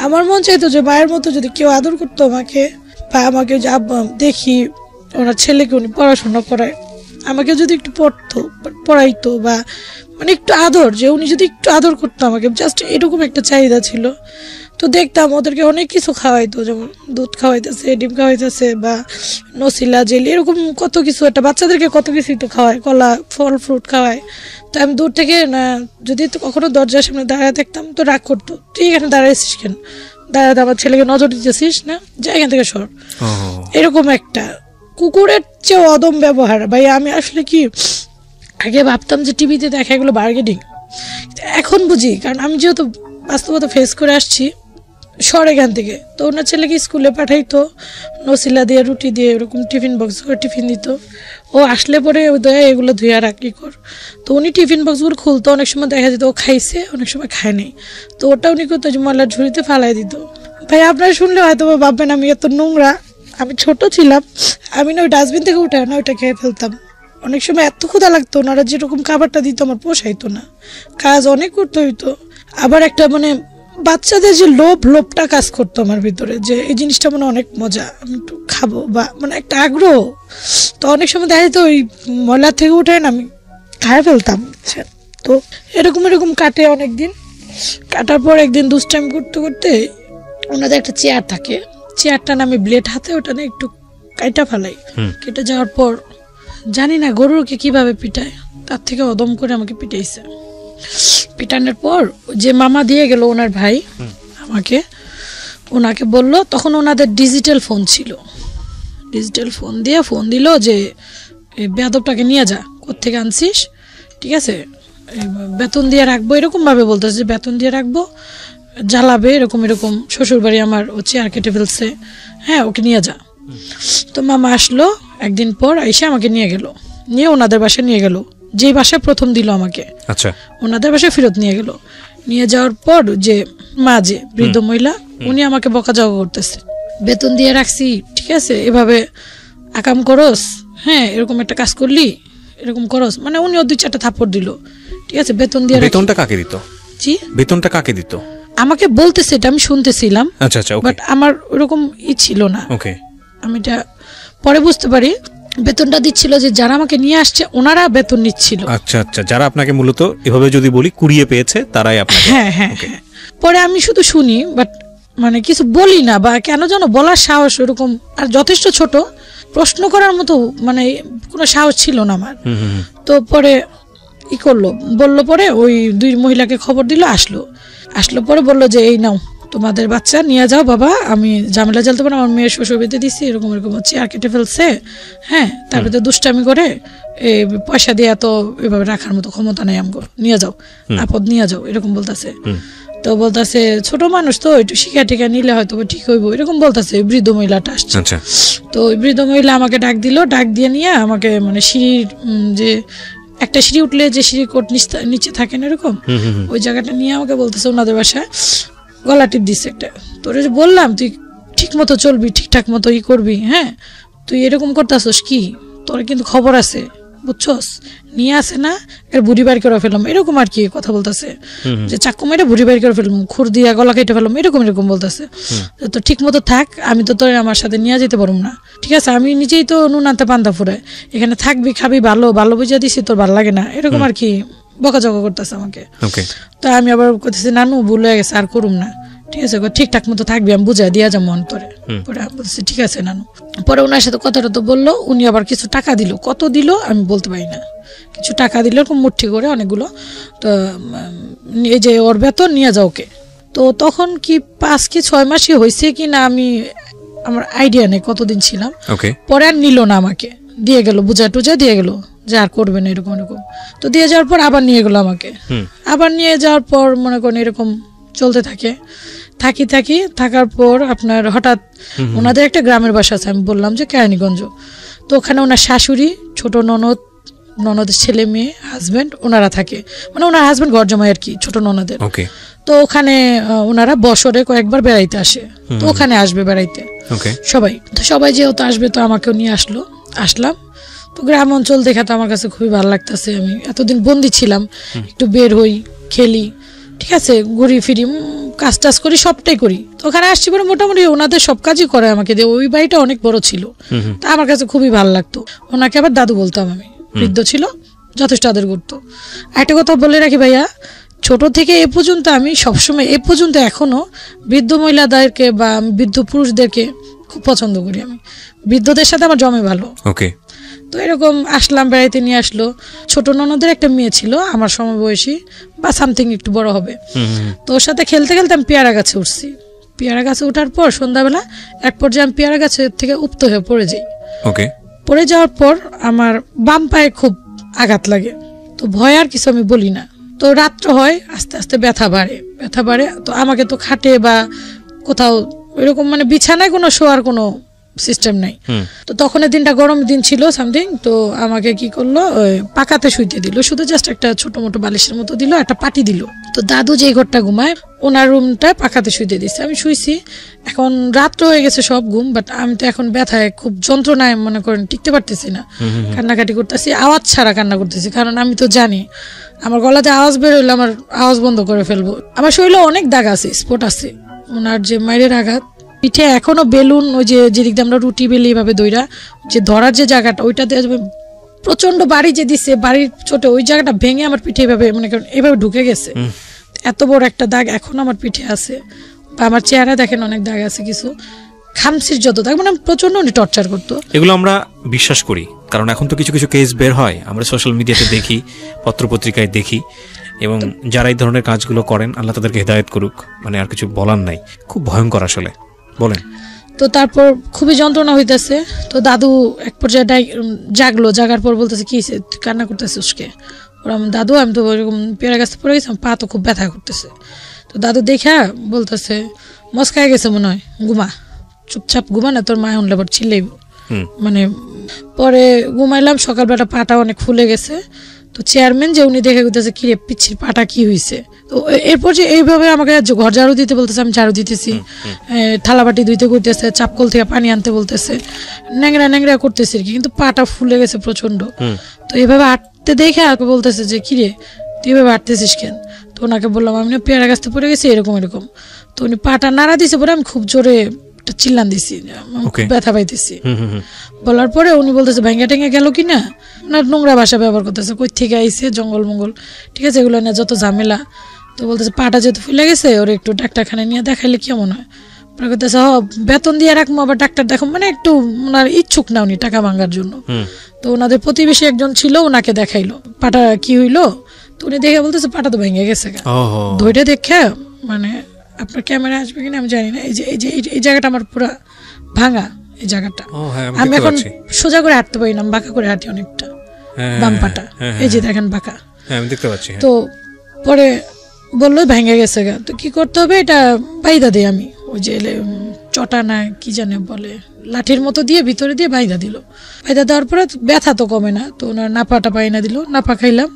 আমার মন চাইতো যে মায়ের মতো যদি কেউ আদর করতো আমাকে, বা আমাকে যে দেখি ওনার ছেলেকে উনি পড়াশোনা করায়, আমাকে যদি একটু পড়াইতো, বা মানে একটু আদর, যে উনি যদি একটু আদর করতো আমাকে, জাস্ট এরকম একটা চাহিদা ছিল। তো তো দেখতাম ওদেরকে অনেক কিছু খাওয়াইতো, যেমন দুধ খাওয়াইতেছে, ডিম খাওয়াইতেছে, বা নসিলা জেলি, এরকম কত কিছু, একটা বাচ্চাদেরকে কত কিছুই তো খাওয়ায়, কলা ফল ফ্রুট খাওয়ায়। তো আমি দূর থেকে না, যদি তো কখনো দরজার সামনে দাঁড়ায় দেখতাম তো রাগ করতো, তুই এখানে দাঁড়াইছিস কেন, দাঁড়াতে আমার ছেলেকে নজর দিতেছিস না, যা এখান থেকে সর। এরকম একটা কুকুরের চেয়ে অদম ব্যবহার ভাই। আমি আসলে কি আগে ভাবতাম যে টিভিতে দেখা এগুলো বার্গেনিং, এখন বুঝি, কারণ আমি যেহেতু বাস্তবতা ফেস করে আসছি শহর এখান থেকে। তো ওনার ছেলেকে স্কুলে পাঠাইতো নসিলা দিয়ে, রুটি দিয়ে, এরকম টিফিন বক্স করে টিফিন দিত। ও আসলে পরে দয়া এগুলো ধুয়ে রাখি কর। তো উনি টিফিন বক্সগুলো খুলতো, অনেক সময় দেখা যেত ও খাইছে, অনেক সময় খায় নাই। তো ওটা উনি করতো যে ময়লার ঝুড়িতে ফালাই দিত। ভাই আপনারা শুনলে হয়তো ভাববেন আমি এত নোংরা, আমি ছোট ছিলাম, আমি না ওই ডাস্টবিন থেকে উঠে না ওইটা খেয়ে ফেলতাম। অনেক সময় এত ক্ষুধা লাগতো, ওনারা যেরকম খাবারটা দিত আমার পোষাইতো না, কাজ অনেক করতে হইতো। আবার একটা মানে বাচ্চাদের যে লোভটা কাজ করতো আমার ভিতরে, যে এই জিনিসটা মানে অনেক মজা, আমি একটু খাবো, বা মানে একটা আগ্রহ। তো অনেক সময় দেখা যেত ওই ময়লা থেকে উঠে না আমি খায় ফেলতাম। তো এরকম কাটে অনেক দিন। কাটার পর একদিন দুষ্টাইম করতে করতে ওনাদের একটা চেয়ার থাকে, চেয়ারটা না আমি ব্লেড হাতে ওটা না একটু কাইটা ফেলাই। কেটে যাওয়ার পর জানি না গরুকে কিভাবে পিটায়, তার থেকে অদম করে আমাকে পিটাইছে। পিটানোর পর যে মামা দিয়ে গেল ওনার ভাই আমাকে, ওনাকে বলল, তখন ওনাদের ডিজিটাল ফোন ছিল, ডিজিটাল ফোন দিয়ে ফোন দিল যে এই বেয়াদবটাকে নিয়ে যা, কোত্থেকে আনছিস, ঠিক আছে বেতন দিয়ে রাখবো, এরকম ভাবে বলতেছে যে বেতন দিয়ে রাখবো, জ্বালাবে, এরকম শ্বশুর বাড়ি আমার, ও চেয়ার কেটে ফেলছে, হ্যাঁ ওকে নিয়ে যা। তো মামা আসলো একদিন পর, এসে আমাকে নিয়ে গেল, নিয়ে ওনাদের বাসায় নিয়ে গেল, যে বাসায় প্রথম দিল আমাকে, আচ্ছা ওনাদের বাসায় ফেরত নিয়ে গেল। নিয়ে যাওয়ার পর যে মা, যে বৃদ্ধ মহিলা, উনি আমাকে বকাঝকা করতেছে, বেতন দিয়ে রাখছি, ঠিক আছে এভাবে আকাম করস, হ্যাঁ এরকম একটা কাজ করলি, এরকম করস, মানে উনি 2-4টা থাপ্পড় দিল, ঠিক আছে বেতন দিয়ে। বেতনটা কাকে দিত? জি বেতনটা কাকে দিত? আমাকে বলতেছে, এটা আমি শুনতেছিলাম, আচ্ছা আচ্ছা, বাট আমার ওরকম ছিল না। ওকে, আমি এটা পরে বুঝতে পারি, বেতনটা দিচ্ছিল যে যারা আমাকে নিয়ে আসছে ওনারা বেতন নিচ্ছিল। আচ্ছা আচ্ছা, যারা আপনাকে মূলত এভাবে যদি বলি কুড়িয়ে পেয়েছে তারাই আপনাকে। হ্যাঁ হ্যাঁ, পরে আমি শুধু শুনি, বাট মানে কিছু বলি না, বা কেন যেন বলার সাহস ওরকম, আর যথেষ্ট ছোট, প্রশ্ন করার মতো মানে কোনো সাহস ছিল না আমার। তো পরে ই করলো, বললো, পরে ওই 2 মহিলাকে খবর দিল, আসলো পরে বললো যে এই নাও তোমাদের বাচ্চা নিয়ে যাও বাবা, আমি ঝামেলা জ্বালতে পারবো, আমার মেয়ের শ্বশুর বাড়িতে দিচ্ছি, এরকম চেয়ার কেটে ফেলছে, হ্যাঁ তারপরে দুষ্টামি করে পয়সা দিয়ে এত এভাবে রাখার মতো ক্ষমতা নেই আমগো, নিয়ে যাও আপদ নিয়ে যাও, এরকম বলতেছে। তো বলতেছে ছোট মানুষ তো একটু শিখা টিকা নিলে হয়তো ঠিক হইব, এরকম বলতেছে। বৃদ্ধ মহিলাটা আসছে, তো ওই বৃদ্ধ মহিলা আমাকে ডাক দিল, ডাক দিয়ে নিয়ে আমাকে মানে সিঁড়ির যে একটা সিঁড়ি উঠলে যে সিঁড়ি কোট নিচে থাকে না এরকম, ওই জায়গাটা নিয়ে আমাকে বলতেছে ওনাদের বাসায় গলা টিপ দিচ্ছে একটা, তোর যে বললাম তুই ঠিক মতো চলবি, ঠিকঠাক মতো ই করবি, হ্যাঁ তুই এরকম করতেছস কি, তোর কিন্তু খবর আছে বুঝছস, নিয়ে আসে না বুড়ি বাড়ি করে ফেললাম, এরকম আর কি কথা বলতেছে, যে চাকু মেরে বুড়ি বাড়ি করে ফেললাম, খুর দিয়া গলা কেটে ফেললাম, এরকম বলতেছে। তো ঠিক মতো থাক, আমি তো তোর আমার সাথে নিয়ে যেতে পারবো না, ঠিক আছে আমি নিজেই তো নুন আনতে পান্তা ফুরায়, এখানে থাকবি খাবি, ভালো বুঝিয়ে দিছি, তোর ভালো লাগে না, এরকম আর কি বকাঝকা করতেছে আমাকে। তো আমি আবার করতেছি, নানু ভুল হয়ে গেছে, আর করুম না, ঠিক আছে ঠিকঠাক মতো থাকবি, আমি বুঝাই দিয়া যাবো অন্তরে। পরে বলছি ঠিক আছে নানু। পরে ওনার সাথে কথাটা তো বললো, উনি আবার কিছু টাকা দিল, কত দিল আমি বলতে পারি না, কিছু টাকা দিল এরকম মুঠি করে অনেকগুলো, তো এই যে ওর বেতন নিয়ে যাও ওকে। তো তখন কি 5 কি 6 মাসই হয়েছে কি না, আমি আমার আইডিয়া নেই কতদিন ছিলাম। পরে আর নিল না, আমাকে দিয়ে গেল, বুঝা টুজা দিয়ে গেল যে আর করবে না এরকম। তো দিয়ে যাওয়ার পর আবার নিয়ে গেলো আমাকে, আবার নিয়ে যাওয়ার পর মনে করেন এরকম চলতে থাকার পর আপনার হঠাৎ ওনাদের একটা গ্রামের বাসা আছে, আমি বললাম যে কেরানীগঞ্জ, তো ওখানে ওনার শাশুড়ি, ছোট ননদের ছেলে মেয়ে, হাজবেন্ড, ওনারা থাকে, মানে ওনার হাজবেন্ড ঘর জমায় আর কি ছোট ননদের। তো ওখানে ওনারা বছরে কয়েকবার বেড়াইতে আসে, তো ওখানে আসবে বেড়াইতে সবাই যেহেতু আসবে, তো আমাকেও নিয়ে আসলাম। তো গ্রাম অঞ্চল দেখা তো আমার কাছে খুবই ভালো লাগতেছে, আমি এতদিন বন্দি ছিলাম, একটু বের হই, খেলি, ঠিক আছে ঘুরি ফিরি, কাজ টাজ করি, সবটাই করি। তো ওখানে আসছি পরে মোটামুটি ওনাদের সব কাজই করে আমাকে দিয়ে, ওই বাড়িটা অনেক বড় ছিল, তা আমার কাছে খুবই ভালো লাগতো। ওনাকে আবার দাদু বলতাম আমি, বৃদ্ধ ছিল, যথেষ্ট আদর করতো। একটা কথা বলে রাখি ভাইয়া, ছোট থেকে এ পর্যন্ত আমি সবসময় এ পর্যন্ত এখনো বৃদ্ধ মহিলাদেরকে বা বৃদ্ধ পুরুষদেরকে খুব পছন্দ করি। আমি বৃদ্ধদের সাথে আমার জমে ভালো। ওকে। তো এরকম আসলাম, বেড়াইতে নিয়ে আসলো। ছোট ননদের একটা মেয়ে ছিল আমার সমবয়সী বা সামথিং একটু বড় হবে। তো ওর সাথে খেলতে খেলতে আমি পেয়ারা গাছে উঠছি। পেয়ারা গাছে ওঠার পর সন্ধ্যাবেলা এক পর্যায়ে আমি পেয়ারা গাছের থেকে উপত হয়ে পড়ে যাই। ওকে। পড়ে যাওয়ার পর আমার বাম পায়ে খুব আঘাত লাগে। তো ভয় আর কিছু আমি বলি না। তো রাত্র হয়, আস্তে আস্তে ব্যথা বাড়ে। তো আমাকে তো খাটে বা কোথাও এরকম মানে বিছানায় কোনো শোয়ার কোনো সিস্টেম নাই। তো তখন দিনটা গরম দিন ছিল সামথিং। তো আমাকে কি করলো, পাকাতে শুইতে দিল, শুধু জাস্ট একটা ছোট মোটো বালিশের মতো দিল, একটা পাটি দিল। তো দাদু যে ঘরটা ঘুমায় ওনার রুমটা পাকাতে শুইতে দিচ্ছে। আমি শুইছি, এখন রাত্র হয়ে গেছে, সব ঘুম, বাট আমি তো এখন ব্যথায় খুব যন্ত্রণায় মনে করেন টিকতে পারতেছি না, কান্নাকাটি করতেছি, আওয়াজ ছাড়া কান্না করতেছি, কারণ আমি তো জানি আমার গলাতে আওয়াজ বের হইলে আমার আওয়াজ বন্ধ করে ফেলবো। আমার শরীরে অনেক দাগ আছে, স্পট আছে। ওনার যে মায়ের আঘাত, পিঠে এখনো বেলুন, ওই যে যেদিক দিয়ে আমরা রুটি বেলি এভাবে দইরা যে ধরার যে জায়গাটা, ওইটাতে প্রচন্ড বাড়ি যে দিচ্ছে, বাড়ির চোটে ওই জায়গাটা ভেঙে আমার পিঠে এভাবে মনে করেন এভাবে ঢুকে গেছে। এত বড় একটা দাগ এখন আমার পিঠে আছে, বা আমার চেহারা দেখেন অনেক দাগ আছে, কিছু খামসির যত দাগ, মানে প্রচন্ড উনি টর্চার করতো। এগুলো আমরা বিশ্বাস করি, কারণ এখন তো কিছু কিছু কেস বের হয়, আমরা সোশ্যাল মিডিয়াতে দেখি, পত্রপত্রিকায় দেখি, এবং যারা এই ধরনের কাজগুলো করেন আল্লাহ তাদেরকে হেদায়েত করুক, মানে আর কিছু বলার নাই। খুব ভয়ঙ্কর আসলে। বলেন। তো তারপর খুবই যন্ত্রণা হইতেছে। তো দাদু এক পর্যায়ে জাগলো, জাগার পর বলতেছে কি তুই কান্না করতেছিস কে? ওরা দাদু আমি তো ওরকম পেয়ারা গাছে পড়ে গেছি, পা তো খুব ব্যথা করতেছে। তো দাদু দেখা বলতেছে মস্কায় গেছে মনে হয়, ঘুমা, চুপচাপ ঘুমা, না তোর মায় হনলে আবার চিল্লাইব। মানে পরে ঘুমাইলাম, সকালবেলা পাটা অনেক ফুলে গেছে। তো চেয়ারম্যান যে উনি দেখে গেছে কিরে পিচ্ছির পাটা কি হয়েছে। তো এরপর যে এইভাবে আমাকে ঘর ঝাড়ু দিতে বলতেছে, আমি ঝাড়ু দিতেছি, থালাবাটি ধুইতে করতেছে, চাপকল থেকে পানি আনতে বলতেছে, ন্যাংরা ন্যাংরা করতেছে আর কি, কিন্তু পাটা ফুলে গেছে প্রচন্ড। তো এইভাবে হাঁটতে দেখে আর বলতেছে যে কিরে তুই এভাবে হাঁটতেছিস কেন? তো ওনাকে বললাম আমি পেয়ারা গাছতে পড়ে গেছি এরকম এরকম। তো উনি পাটা নাড়া দিয়েছে, পরে আমি খুব জোরে চিল্লান দিছি, ব্যথা পাইতেছি। বলার পরে উনি বলতেছে ভেঙে টেঙে গেল কিনা, ওনার নোংরা ভাষা ব্যবহার করতেছে, কই থেকে আইসে জঙ্গল মঙ্গল, ঠিক আছে, এগুলো নিয়ে যত ঝামেলা। তো বলতেছে পাটা যেহেতু ফুলে গেছে ওর একটু ডাক্তারখানায় নিয়ে দেখাইলে কেমন হয়। করতেছে বেতন দিয়ে রাখবো, আবার ডাক্তার দেখো, মানে একটু ওনার ইচ্ছুক না উনি টাকা ভাঙার জন্য। তো ওনাদের প্রতিবেশী একজন ছিল, ওনাকে দেখাইলো পাটা কি হইলো। তো উনি দেখে বলতেছে পাটা তো ভেঙে গেছে, ধৈর্য দেখে, মানে আপনার ক্যামেরা আসবে কিনা আমি জানি না, এই জায়গাটা আমার পুরো ভাঙা, এই জায়গাটা আমি এখন সোজা করে হাঁটতে পারি না, বাঁকা করে হাঁটি অনেকটা, বাম পাটা এই যে দেখেন বাঁকা, আমি দেখতে পাচ্ছি। তো পরে বললো ভেঙে গেছে গা, তো কি করতে হবে, এটা বাইদা দিই আমি, ওই যে চটা না কি জানে বলে, লাঠির মতো দিয়ে ভিতরে দিয়ে বাইদা দিল। বাইদা দেওয়ার পরে ব্যথা তো কমে না, তো ওনার নাপাটা পাইনা দিল, নাপা খাইলাম,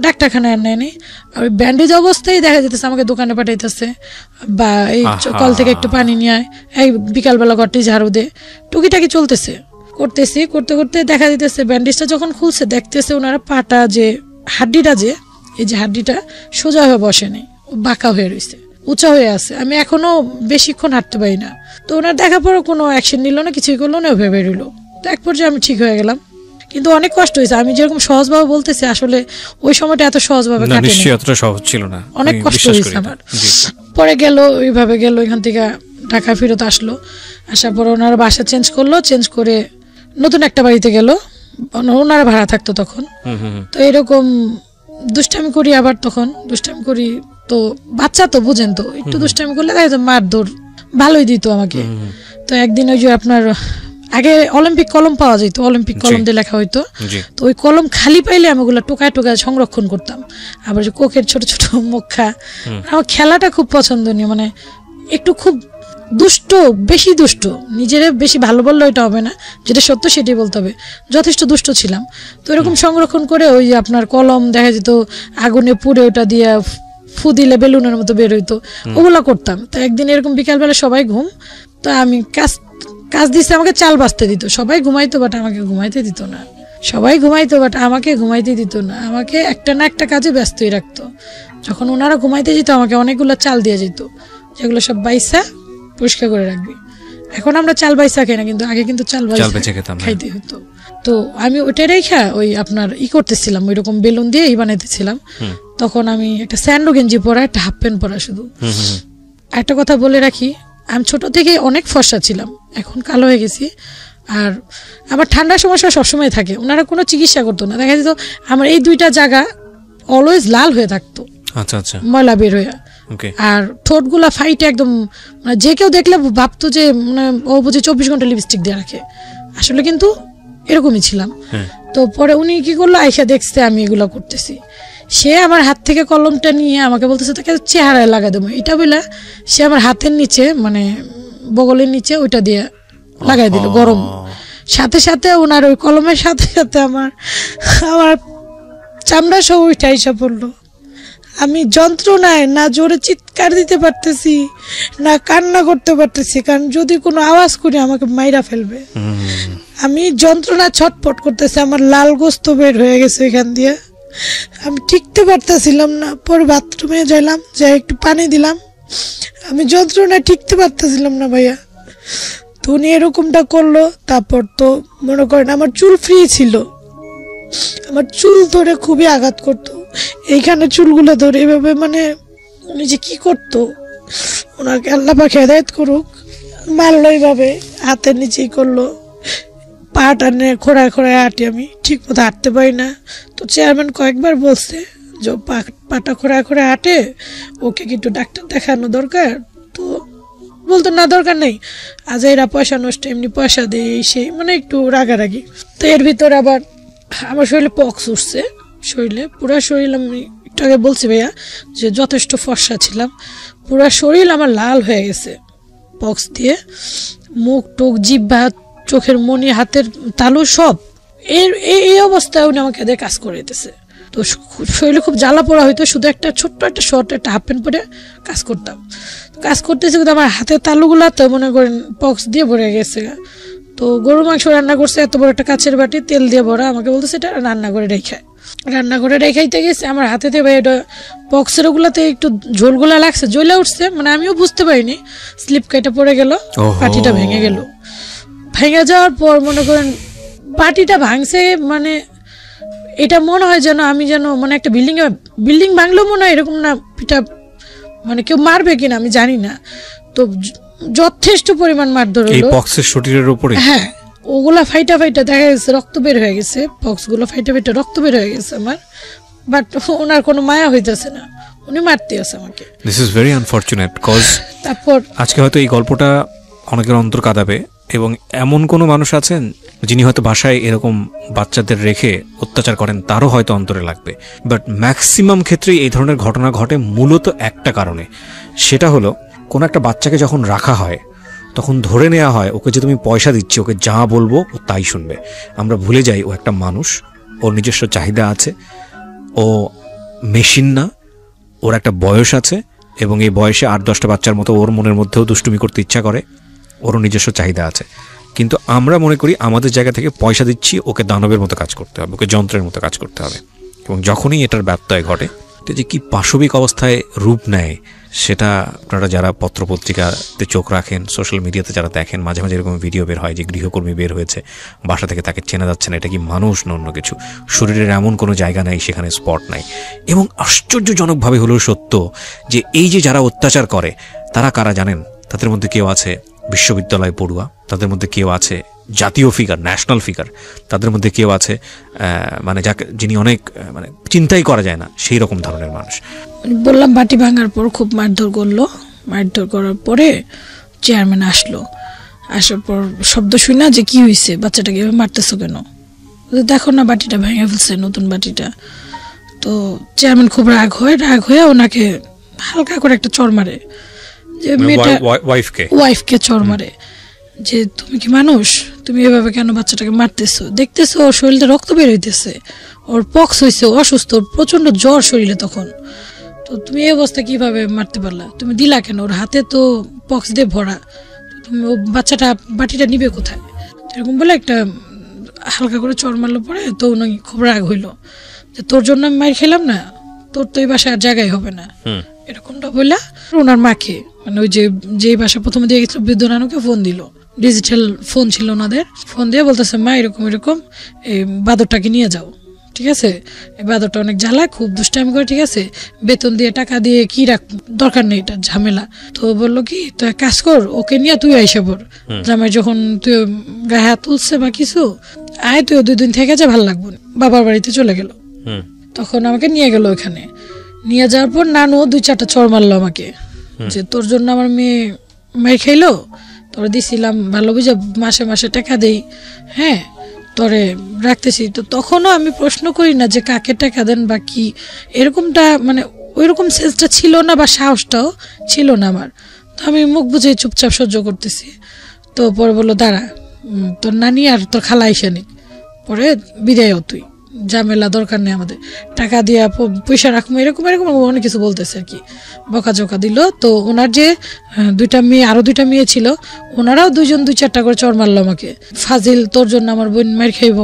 ডাক্তারখানায় আর নেয়নি। আর ওই ব্যান্ডেজ অবস্থায় দেখা যেতেছে আমাকে দোকানে পাঠাইতেছে, বা এই কল থেকে একটু পানি নিয়ে আয়, এই বিকালবেলা ঘরটি ঝাড়ু দে, টুকিটাকি চলতেছে, করতে করতে দেখা যেতেছে ব্যান্ডেজটা যখন খুলছে দেখতেছে ওনারা পাটা যে হাড্ডিটা, যে এই যে হাড্ডিটা সোজা হয়ে বসে নেই, বাঁকা হয়ে রয়েছে, উঁচা হয়ে আছে। আমি এখনো বেশিক্ষণ হাঁটতে পারি না। তো ওনার দেখার পরও কোনো অ্যাকশন নিল না, কিছুই করলো না, ভেবে বেরোলো। তো এক পর্যায়ে আমি ঠিক হয়ে গেলাম, কিন্তু অনেক কষ্ট হয়েছে। আমি যেরকম সহজভাবে বলতেছি, আসলে ওই সময়টা এত সহজভাবে কাটেনি, এতটা সহজ ছিল না, অনেক কষ্ট হয়েছে আমার। পরে গেল, ওইভাবে গেল, এখান থেকে ঢাকা ফেরত আসলো, আসার পর ওনারা বাসা চেঞ্জ করলো, চেঞ্জ করে নতুন একটা বাড়িতে গেল, ওনারা ভাড়া থাকতো তখন। তো এরকম দুষ্টামি করি, আবার তখন দুষ্টামি করি, তো বাচ্চা তো বুঝেন, তো একটু দুষ্টামি করলে দেখা যায় মারধর ভালোই দিত আমাকে। তো একদিন ওই যে আপনার আগে অলিম্পিক কলম পাওয়া যেত, অলিম্পিক কলম দিয়ে লেখা হইতো, তো ওই কলম খালি পাইলে আমি ওগুলো টোকায় টোকায় সংরক্ষণ করতাম। আবার যে কোকের ছোট ছোট মুখা, আমার খেলাটা খুব পছন্দনীয়, মানে একটু খুব দুষ্ট, বেশি দুষ্ট, নিজের বেশি ভালো বললে ওইটা হবে না, যেটা সত্য সেটাই বলতে হবে, যথেষ্ট দুষ্ট ছিলাম। তো এরকম সংরক্ষণ করে ওই আপনার কলম দেখা যেত আগুনে পুড়ে, ওটা দিয়ে ফু দিলে বেলুনের মতো বের হইতো, ওগুলা করতাম। তো একদিন এরকম বিকালবেলা সবাই ঘুম, তো আমি কাজ দিচ্ছে, আমাকে চাল বাঁচতে দিত, সবাই ঘুমাইতো বাট আমাকে ঘুমাইতে দিত না, সবাই ঘুমাইতো বাট আমাকে ঘুমাইতে দিত না, আমাকে একটা না একটা কাজে ব্যস্তই রাখতো। যখন ওনারা ঘুমাইতে যেত আমাকে অনেকগুলো চাল দিয়ে যেত, যেগুলো সব বাইসা পরিষ্কার করে রাখবি। এখন আমরা চাল বাইসা খাই না, কিন্তু আগে কিন্তু চাল বাইসা খাইতে হতো। তো আমি ওইটাই রেখা ওই আপনার করতেছিলাম, ওই রকম বেলুন দিয়ে বানাইতেছিলাম। তখন আমি একটা স্যান্ডো গেঞ্জি পরা, একটা হাফ প্যান্ট পরা শুধু। একটা কথা বলে রাখি, আমি ছোট থেকে অনেক ফর্সা ছিলাম, এখন কালো হয়ে গেছি। আর আমার ঠান্ডার সমস্যা সবসময় থাকে, ওনারা কোনো চিকিৎসা করতো না, দেখা যেত আমার এই 2টা জায়গা অলওয়েজ লাল হয়ে থাকতো, আচ্ছা আচ্ছা, ময়লা বের হয়ে। আর ঠোঁটগুলা ফাইটে একদম, মানে যে কেউ দেখলে ভাবতো যে মানে ও বুঝি 24 ঘন্টা লিপস্টিক দিয়ে রাখে, আসলে কিন্তু এরকমই ছিলাম। তো পরে উনি কি করলো, আইসা দেখছে আমি এগুলো করতেছি, সে আমার হাত থেকে কলমটা নিয়ে আমাকে বলতেছে তাকে চেহারায় লাগা দেবো, এটা বলে সে আমার হাতের নিচে মানে বগলের নিচে ওইটা দিয়ে লাগাই দিল গরম। সাথে সাথে ওনার ওই কলমের সাথে সাথে আমার চামড়া সহ ওইটা এসে পড়লো। আমি যন্ত্রণায় না জোরে চিৎকার দিতে পারতেছি না কান্না করতে পারতেছি, কারণ যদি কোনো আওয়াজ করি আমাকে মাইরা ফেলবে। আমি যন্ত্রণা ছটফট করতেছি, আমার লাল গোস্ত বের হয়ে গেছে এখান দিয়ে, আমি টিকতে পারতেছিলাম না। পরে বাথরুমে যাইলাম, যাই একটু পানি দিলাম, আমি যন্ত্রণায় টিকতে পারতেছিলাম না ভাইয়া। তো উনি এরকমটা করলো। তারপর তো মনে করেন আমার চুল ফ্রি ছিল, আমার চুল ধরে খুবই আঘাত করতো, এইখানে চুলগুলো ধরে এভাবে, মানে উনি যে কি করতো, ওনাকে আল্লাহ পাক হেদায়েত করুক, মারলো এইভাবে হাতের নিচেই করলো। পা টানে খোঁড়ায় খোঁড়ায় হাঁটি, আমি ঠিক মতো হাঁটতে পারি না। তো চেয়ারম্যান কয়েকবার বলছে যে পাটা খোঁড়ায় খোঁড়ায় হাঁটে, ওকে কি একটু ডাক্তার দেখানো দরকার। তো বলতো না দরকার নেই, আজ এরা পয়সা নষ্ট, এমনি পয়সা দেয় সেই, মানে একটু রাগারাগি। তো এর ভিতর আবার আমার শরীরে পক্স উঠছে, শরীরে পুরা শরীর, আমি একটু আগে বলছি ভাইয়া যে যথেষ্ট ফর্সা ছিলাম, পুরা শরীর আমার লাল হয়ে গেছে পক্স দিয়ে, মুখ টুক জিহ্বা চোখের মনি হাতের তালু সব। এই অবস্থায় উনি আমাকে দিয়ে কাজ করে দিতেছে। তো শরীরে খুব জ্বালা পোড়া হইতো, শুধু একটা ছোট্ট একটা শর্ট একটা হাফ প্যান্ট পরে কাজ করতাম। কাজ করতেছে কিন্তু আমার হাতের তালুগুলা তো মনে করেন পক্স দিয়ে ভরে গেছে। তো গরু মাংস রান্না করছে, এত বড় একটা কাছের বাটি তেল দিয়ে ভরা, আমাকে বলতেছে এটা রান্না করে রেখাইতে গেছে, আমার হাতেতে ভাই এটা পক্সের ওগুলাতে একটু ঝোলগুলা লাগছে, জ্বলে উঠছে, মানে আমিও বুঝতে পারিনি, স্লিপ কেটে পড়ে গেল, বাটিটা ভেঙে গেল। ভেঙে যাওয়ার পর মনে করেন বাটিটা ভাঙছে, মানে এটা মনে হয় যেন আমি যেন মানে একটা বিল্ডিং ভাঙলেও মনে হয় এরকম না, পিঠা মানে কেউ মারবে কিনা আমি জানি না। তো যথেষ্ট পরিমাণ মারধর হলো শরীরের উপরে। হ্যাঁ, ওগুলা ফাইটা দেখা গেছে, রক্ত বের হয়ে গেছে, পক্স গুলো ফাইটা রক্ত বের হয়ে গেছে আমার। বাট ওনার কোনো মায়া হইতেছে না, উনি মারতে আছে আমাকে। This is very unfortunate cause তারপর আজকে হয়তো এই গল্পটা অনেকের অন্তর কাঁদাবে, এবং এমন কোনো মানুষ আছেন যিনি হয়তো বাসায় এরকম বাচ্চাদের রেখে অত্যাচার করেন, তারও হয়তো অন্তরে লাগবে। বাট ম্যাক্সিমাম ক্ষেত্রেই এই ধরনের ঘটনা ঘটে মূলত একটা কারণে, সেটা হলো কোনো একটা বাচ্চাকে যখন রাখা হয় তখন ধরে নেওয়া হয় ওকে যে তুমি পয়সা দিচ্ছি, ওকে যা বলবো ও তাই শুনবে। আমরা ভুলে যাই ও একটা মানুষ, ওর নিজস্ব চাহিদা আছে, ও মেশিন না, ওর একটা বয়স আছে, এবং এই বয়সে 8-10টা বাচ্চার মতো ওর মনের মধ্যেও দুষ্টুমি করতে ইচ্ছা করে, ওরও নিজস্ব চাহিদা আছে। কিন্তু আমরা মনে করি আমাদের জায়গা থেকে পয়সা দিচ্ছি, ওকে দানবের মতো কাজ করতে হবে, ওকে যন্ত্রের মতো কাজ করতে হবে। এবং যখনই এটার ব্যত্যয় ঘটে, এটা যে কি পাশবিক অবস্থায় রূপ নেয় সেটা আপনারা যারা পত্রপত্রিকাতে চোখ রাখেন, সোশ্যাল মিডিয়াতে যারা দেখেন, মাঝে মাঝে এরকম ভিডিও বের হয় যে গৃহকর্মী বের হয়েছে বাসা থেকে, তাকে চেনা যাচ্ছে না, এটা কি মানুষ না অন্য কিছু, শরীরের এমন কোনো জায়গা নাই সেখানে স্পট নাই। এবং আশ্চর্যজনকভাবে হলেও সত্য যে এই যে যারা অত্যাচার করে তারা কারা জানেন? তাদের মধ্যে কেউ আছে বিশ্ববিদ্যালয় পড়ুয়া, তাদের মধ্যে কেউ আছে জাতীয় ফিগার, ন্যাশনাল ফিগার, তাদের মধ্যে কেউ আছে মানে যাকে যিনি অনেক মানে চিন্তাই করা যায় না সেই রকম ধরনের মানুষ। বললাম বাটি ভাঙার পর খুব মারধর করলো, মারধর করার পরে চেয়ারম্যান আসলো, আসার পর শব্দ শুনা যে কি হয়েছে, বাচ্চাটাকে এভাবে মারতেছো কেন, দেখো না বাটিটা ভেঙে ফেলছে, নতুন বাটিটা। তো চেয়ারম্যান খুব রাগ হয়ে ওনাকে হালকা করে একটা চড় মারে, যে মেয়েটা ওয়াইফকে চড় মারে, যে তুমি কি মানুষ, তুমি এভাবে কেন বাচ্চাটাকে মারতেছো, দেখতেছো ওর শরীরে রক্ত বের হইতেছে, ওর পক্স হয়েছে, অসুস্থ, প্রচন্ড জ্বর শরীরে তখন, তো তুমি এই অবস্থা কিভাবে মারতে পারলা, তুমি দিলা কেন, ওর হাতে তো পক্স দিয়ে ভরা, তুমি ও বাচ্চাটা বাটিটা নিবে কোথায়, এরকম বলে একটা হালকা করে চড় মারলো। পরে তো উনি খুব রাগ হইলো যে তোর জন্য আমি মার খেলাম না, তোর তো এই বাসায় আর জায়গায় হবে না, এরকমটা বললা ওনার মাকে, মানে ওই যে বাসা প্রথমে দিয়ে গেছিল বৃদ্ধ নানুকে ফোন দিল, ডিজিটাল ফোন ছিল ওনাদের, ফোন দিয়ে বলতেছে মা এরকম এই বাদরটাকে নিয়ে যাও, ঠিক আছে, বাদরটা অনেক জ্বালায়, খুব দুষ্টামি করে, ঠিক আছে, বেতন দিয়ে টাকা দিয়ে কি রাখ, দরকার নেই, এটা ঝামেলা। তো বললো কি তুই এক কাজ কর, ওকে নিয়ে তুই আইসা পড়, জামাই যখন তুই গায়ে হাত তুলছে বা কিছু, আয় তুই 2 দিন থেকে যা, ভালো লাগবো। বাবার বাড়িতে চলে গেল। তখন আমাকে নিয়ে গেল ওখানে, নিয়ে যাওয়ার পর নানু 2-4টা চড় মারলো আমাকে, যে তোর জন্য আমার মেয়ে মার খাইলো, তোরে দিছিলাম ভালো বুঝে মাসে মাসে টাকা দেই, হ্যাঁ তোরে রাখতেছি। তো তখনও আমি প্রশ্ন করি না যে কাকে টাকা দেন বা কি, এরকমটা মানে ওইরকম সেন্সটা ছিল না বা সাহসটাও ছিল না আমার। তো আমি মুখ বুঝে চুপচাপ সহ্য করতেছি। তো পরে বললো দাঁড়া, তোর নানি আর তোর খালা আইসা নি, পরে বিদায় হ, তুই ঝামেলা দরকার নেই, আমাদের টাকা দিয়া পয়সা রাখবো, এরকম এরকম অনেক কিছু বলতেছে আর কি, বকাঝকা দিল। তো ওনার যে 2টা মেয়ে, আরো 2টা মেয়ে ছিল, ওনারাও 2জন 2-4টা করে চড় মারলো আমাকে, ফাজিল তোর জন্য আমার বোন মার খাইব,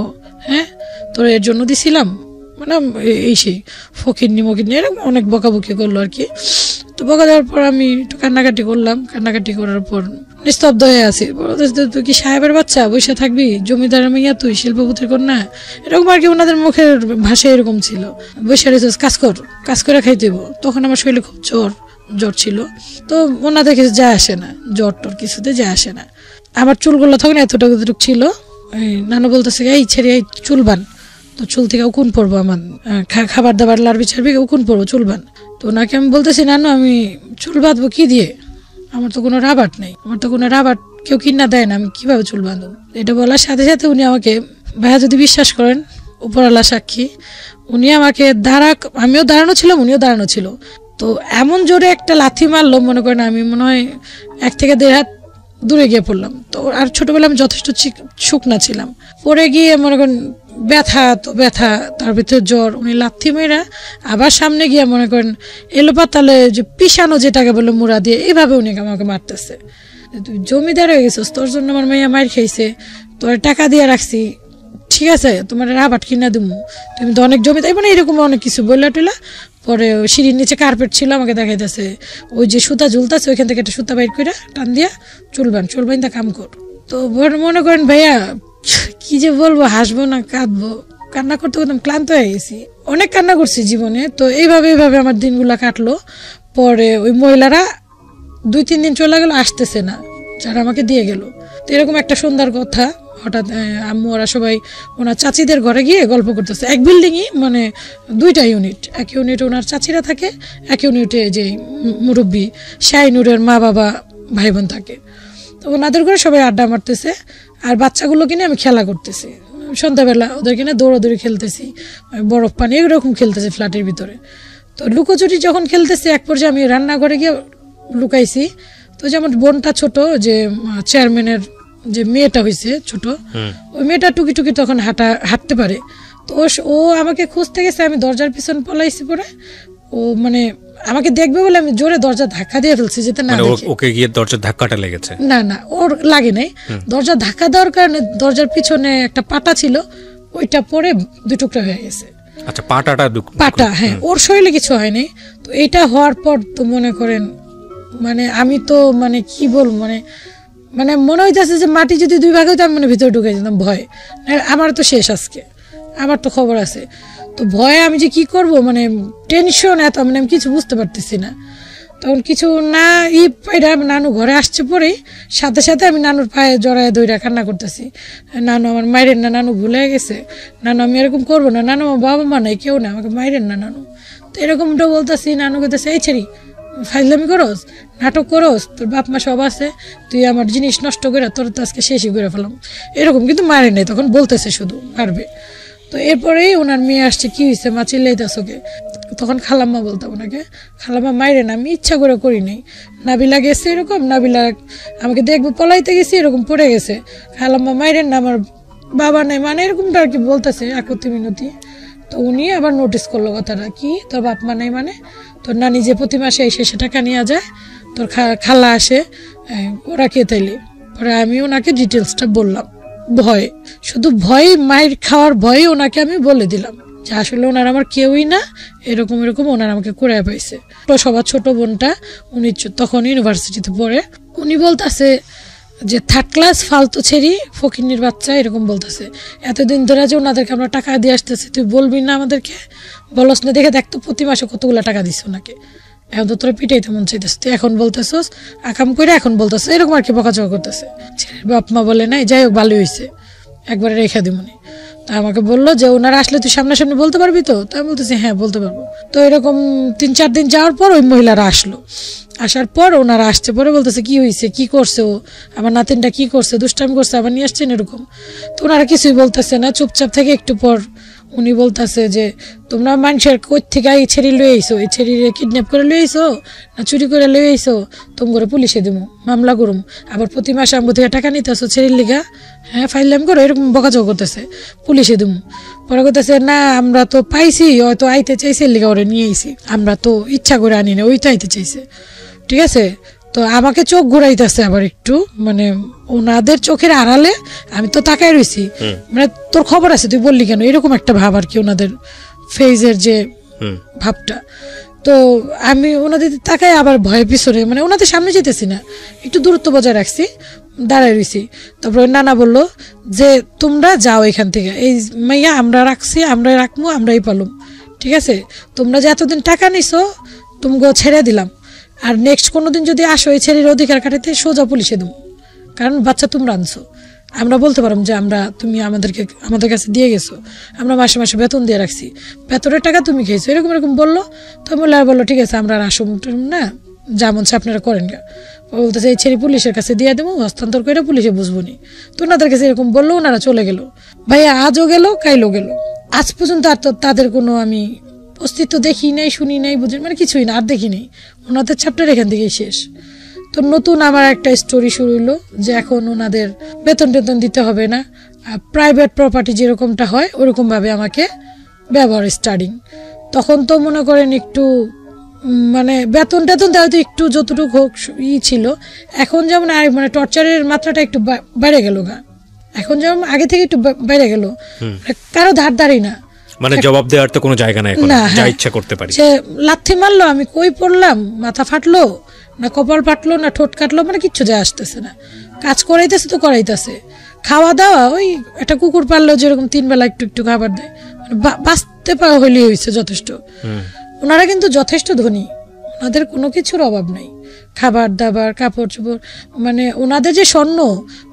হ্যাঁ তোর এর জন্য দিছিলাম, মানে এই সেই ফকিরনি মকিরনি এরকম অনেক বকাবকি করলো আর কি। তো বকা দেওয়ার পর আমি একটু কান্নাকাটি করলাম, কান্নাকাটি করার পর নিস্তব্ধ হয়ে আছি। তুই কি সাহেবের বাচ্চা, বসে থাকবি, জমিদারের মেয়ে তুই, শিল্পপতির কন্যা, এরকম আর কি ওনাদের মুখের ভাষা এরকম ছিল। বসে রেছিস, কাজ কর, কাজ করে খাই দেবো। তখন আমার শরীরে খুব জ্বর ছিল, তো ওনাদের কিছু যায় আসে না, জ্বর টর কিছুতে যায় আসে না। আমার চুলগুলো তখন এতটুকু ছিল, নানু বলতেছে এই ছেড়ে এই চুল বান, তো চুল থেকে উকুন পড়বো, আমার খাবার দাবার লাড়বি ছাড়বি উকুন পড়বো, চুল বান। তো ওনাকে আমি বলতেছি নানু আমি চুল বাঁধবো কি দিয়ে, আমার তো কোনো রাবাট নেই, আমার তো কোনো রাবাট কেউ কিনা দেয় না, আমি কিভাবে চুল বাঁধবো। এটা বলার সাথে সাথে উনি আমাকে, ভাইয়া যদি বিশ্বাস করেন, উপরওয়ালা সাক্ষী, উনি আমাকে আমিও দাঁড়ানো ছিলাম, উনিও দাঁড়ানো ছিল, তো এমন জোরে একটা লাথি মারলো, মনে করেন আমি মনে হয় 1 থেকে 1.5 হাত দূরে গিয়ে পড়লাম। তো আর ছোটবেলায় আমি যথেষ্ট শুকনা ছিলাম, পরে গিয়ে মনে করেন ব্যথা, তো ব্যথা, তার ভিতরে জ্বর, উনি লাথি মেয়েরা আবার সামনে গিয়ে মনে করেন এলোপাতালে যে পিসানো যেটাকে বলে মুড়া দিয়ে, এইভাবে উনি আমাকে মারতেছে। তুই জমিদার হয়ে গেছিস, তোর জন্য আমার মেয়ে মার খাইছে, তোর টাকা দিয়ে রাখছি, ঠিক আছে তোমার রাবাট কিনা দিমু, তুমি তো অনেক জমিদার, মানে এরকম অনেক কিছু বললা টুলা। পরে সিঁড়ির নিচে কার্পেট ছিল, আমাকে দেখাইতেছে ওই যে সুতা ঝুলতেছে, ওইখান থেকে একটা সুতা বাইর করে টান দিয়া চুল বান তা কাম কর। তো মনে করেন ভাইয়া কি যে বলবো, হাসবো না কাঁদবো, কান্না করতে করতে ক্লান্ত হয়ে গেছি, অনেক কান্না করছি জীবনে। তো এইভাবে আমার দিনগুলা কাটলো। পরে ওই মহিলারা 2-3 দিন চলে গেল, আসতেছে না, যারা আমাকে দিয়ে গেল। তো এরকম একটা সন্ধ্যার কথা, হঠাৎ আম্মু ওরা সবাই ওনার চাচিদের ঘরে গিয়ে গল্প করতেছে। এক বিল্ডিংই, মানে 2টা ইউনিট, এক ইউনিটে ওনার চাচিরা থাকে, এক ইউনিটে যে মুরব্বী শাহিনুরের মা বাবা ভাই বোন থাকে। তো ওনাদের ঘরে সবাই আড্ডা মারতেছে, আর বাচ্চাগুলো কিনে আমি খেলা করতেছি, সন্ধ্যাবেলা ওদের কিনে দৌড়াদৌড়ি খেলতেছি, বরফ পানি এরকম খেলতেছি ফ্ল্যাটের ভিতরে। তো লুকোচুরি যখন খেলতেছি, এক পর্যায়ে আমি রান্নাঘরে গিয়ে লুকাইছি। তো যেমন বোনটা ছোট, যে চেয়ারম্যানের যে মেয়েটা হয়েছে ছোট, ওই মেয়েটা টুকি টুকি তখন হাঁটতে পারে। তো ও আমাকে খুঁজতে গেছে, আমি দরজার পিছন পলাইছি, পরে ও মানে আমাকে দেখবে বলে আমি জোরে দরজা ধাক্কা দিয়ে ফেলছি, যেতে না দেখে। ওকে গিয়ে দরজার ধাক্কাটা লেগেছে? না ওর লাগে নাই, দরজা ধাক্কা দেওয়ার কারণে দরজার পিছনে একটা পাটা ছিল, ওইটা পরে 2 টুকরা হয়ে গেছে। আচ্ছা, পাটা, হ্যাঁ, ওর শরীরে কিছু হয়নি। তো এটা হওয়ার পর তো মনে করেন মানে আমি তো মানে কি বলবো, মানে মনে হইতেছে যে মাটি যদি 2 ভাগ হইতো আমি মানে ভিতরে ঢুকে যেতাম ভয়। আমার তো শেষ, আজকে আমার তো খবর আছে। তো ভয়ে আমি যে কি করব, মানে টেনশন এত, মানে আমি কিছু বুঝতে পারতেছি না। তখন কিছু না পাইরা নানু ঘরে আসছে, পরেই সাথে সাথে আমি নানুর পায়ে জড়ায় দইরা কান্না করতেছি, নানু আমার মাইরেন না, নানু ভুলে গেছে, নানু আমি এরকম করবো না, নানু আমার বাবা মা নাই, কেউ না, আমাকে মাইরেন না নানু। তো এরকমটা বলতেছি, নানু বলতেছে এই ছেড়ি ফাইজলামি করস, নাটক করস, তোর বাপ মা সব আছে, তুই আমার জিনিস নষ্ট করে তোর তো আজকে শেষই করে ফেলাম, এরকম। কিন্তু মারে নাই, তখন বলতেছে শুধু মারবে। তো এরপরেই ওনার মেয়ে আসছে, কি হয়েছে মা চিল্লাইতেছ কে? তখন খালাম্মা বলতাম ওনাকে, খালাম্মা মাইরে না, আমি ইচ্ছা করে করি নাই, নাবিলা গেছে এরকম, নাবিলা আমাকে দেখবো পলাইতে গেছি, এরকম পড়ে গেছে, খালাম্মা মাইরেন না, আমার বাবা নাই, মানে এরকমটা আর কি বলতেছে একতি মিনতি। তো উনি আবার নোটিস করলো কথাটা, কি তোর বাপ মা নাই মানে? তোর নানি যে প্রতি মাসে এসে সে টাকা নিয়ে যায়, তোর খালা আসে, ওরা কে তাইলে? পরে আমি ওনাকে ডিটেলসটা বললাম, ভয়, শুধু ভয়, মায়ের খাওয়ার ভয়ে ওনাকে আমি বলে দিলাম যে আসলে ওনার আমার কেউই না, এরকম ওনার আমাকে করে পাইছে। সবার ছোট বোনটা, উনি তখন ইউনিভার্সিটিতে পড়ে, উনি বলতেছে যে থার্ড ক্লাস ফালতু ছেড়ি ফকিন্নির বাচ্চা এরকম বলতেছে, এতদিন ধরে যে ওনাদেরকে আমরা টাকা দিয়ে আসতেছি, তুই বলবি না আমাদেরকে, বলস না, দেখে দেখতো প্রতি মাসে কতগুলো টাকা দিস ওনাকে, এখন তো তোরা পিটাইতে মন চাইতেছে, তুই এখন বলতেছস আকাম করে, এখন বলতেছে এরকম আর কি বকাঝকা করতেছে। ছেলের বাপ মা বলে নাই, যাই হোক ভালোই হয়েছে, একবারে রেখা দিমনি। তা আমাকে বললো যে ওনারা আসলে তুই সামনাসামনি বলতে পারবি তো? তা আমি বলতেছি হ্যাঁ বলতে পারবো। তো এরকম 3-4 দিন যাওয়ার পর ওই মহিলারা আসলো, আসার পর ওনারা আসছে, পরে বলতেছে কি হয়েছে, কি করছে ও, আমার নাতিনটা কি করছে, দুষ্টামি করছে, আবার নিয়ে আসছেন এরকম। তো ওনারা কিছুই বলতেছে না, চুপচাপ থেকে একটু পর উনি বলতেছে যে তোমরা মানুষের কই থেকে এই ছেড়ি লয়ে আইসো, এই ছেড়িরে কিডন্যাপ করে লয়ে আইসো না চুরি করে লয়ে আইসো, তোম করে পুলিশে দিমু, মামলা করুম, আবার প্রতি মাসে আমি থেকে টাকা নিতেছো ছেড়ির লিগা, হ্যাঁ ফাইলাম করো, এরকম বকাঝকা করতেছে, পুলিশে দিমু। পরে করতেছে না আমরা তো পাইছি, হয়তো আইতে চাইছে লিগা ওরে নিয়ে আইছি, আমরা তো ইচ্ছা করে আনি না, ওইটা আইতে চাইছে, ঠিক আছে। তো আমাকে চোখ ঘুরাইতেছে আবার একটু, মানে ওনাদের চোখের আড়ালে আমি তো তাকাই রয়েছি, মানে তোর খবর আছে তুই বললি কেন, এরকম একটা ভাব আর কি ওনাদের ফেজের যে ভাবটা। তো আমি ওনাদের তাকাই আবার ভয়ে পিছনে, মানে ওনাদের সামনে যেতেছি না, একটু দূরত্ব বজায় রাখছি, দাঁড়ায় রয়েছি। তারপর নানা বললো যে তোমরা যাও এখান থেকে, এই মাইয়া আমরা রাখছি, আমরা রাখবো, আমরাই পালুম, ঠিক আছে, তোমরা যে এতদিন টাকা নিছো তোমাকে ছেড়ে দিলাম, আর নেক্সট কোনোদিন যদি আসো এই ছেলের অধিকার কাটাতে সোজা পুলিশে দেবো, কারণ বাচ্চা তোমরা আনছো, আমরা বলতে পারলাম যে আমরা তুমি আমাদের কাছে দিয়ে গেছো, আমরা মাসে মাসে বেতন দিয়ে রাখছি, বেতনের টাকা তুমি খেয়েছো, এরকম এরকম বললো। তো মোল্লা বললো ঠিক আছে আমরা আর আসুন না, যেমন আপনারা করেন গা, বলতেছে এই ছেলে পুলিশের কাছে দিয়ে দেবো, হস্তান্তর করে পুলিশে বুঝবো নি। তো ওনাদের কাছে এরকম বললো, ওনারা চলে গেল। ভাইয়া আজও গেল কাইলও গেল, আজ পর্যন্ত আর তো তাদের কোনো আমি অস্তিত্ব দেখি নাই, শুনি নাই, বুঝি মানে কিছুই না, আর দেখি নাই, ওনাদের চ্যাপ্টার এখান থেকেই শেষ। তো নতুন আমার একটা স্টোরি শুরু হলো যে এখন ওনাদের বেতন টেতন দিতে হবে না, প্রাইভেট প্রপার্টি যেরকমটা হয় ওরকম ভাবে আমাকে ব্যবহার স্টার্টিং। তখন তো মনে করেন একটু মানে বেতন টেতন দেওয়া তো একটু যতটুকু হোক ছিল, এখন যেমন মানে টর্চারের মাত্রাটা একটু বেড়ে গেল গা, এখন যেমন আগে থেকে একটু বেড়ে গেল, কারো ধার ধারি না, মানে জবাব দেওয়ার তো কোনো জায়গা নাই, যা ইচ্ছা করতে পারি। সে লাথি মারলো, আমি কই পড়লাম, মাথা ফাটলো না কপাল ফাটলো না ঠোঁট কাটলো, মানে কিচ্ছু যায় আসতেছে না, কাজ করাইতেছে তো করাইতেছে, খাওয়া দাওয়া ওই একটা কুকুর পাললেও যেরকম 3 বেলা একটু একটু খাবার দেয়, মানে বাঁচতে পাওয়া হইলেই হয়েছে যথেষ্ট। ওনারা কিন্তু যথেষ্ট ধনী, ওনাদের কোনো কিছুর অভাব নাই, খাবার দাবার কাপড় চোপড়, মানে ওনাদের যে স্বর্ণ,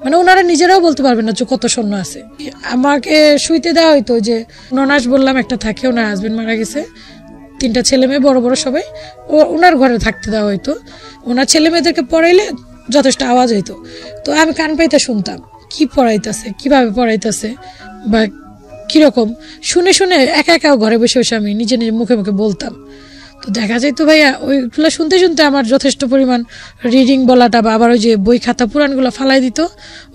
মানে ওনারা নিজেরাও বলতে পারবেন না যে কত স্বর্ণ আছে। আমাকে শুইতে দেওয়া হইতো, যে ননাস বললাম একটা থাকে, ওনার হাজবেন্ড মারা গেছে, 3টা ছেলে মেয়ে বড় বড় সবাই, ওনার ঘরে থাকতে দেওয়া হইতো, ওনার ছেলে মেয়েদেরকে পড়াইলে যথেষ্ট আওয়াজ হইতো, তো আমি কান পাইতে শুনতাম কি পড়াইতেছে, কিভাবে পড়াইতেছে বা কিরকম, শুনে শুনে একা একা ঘরে বসে বসে আমি নিজে নিজে মুখে মুখে বলতাম। তো দেখা যায় তো ভাইয়া ওইগুলো শুনতে শুনতে আমার যথেষ্ট পরিমাণ রিডিং বলাটা, বা আবার ওই যে বই খাতা পুরাণগুলো ফালাই দিত,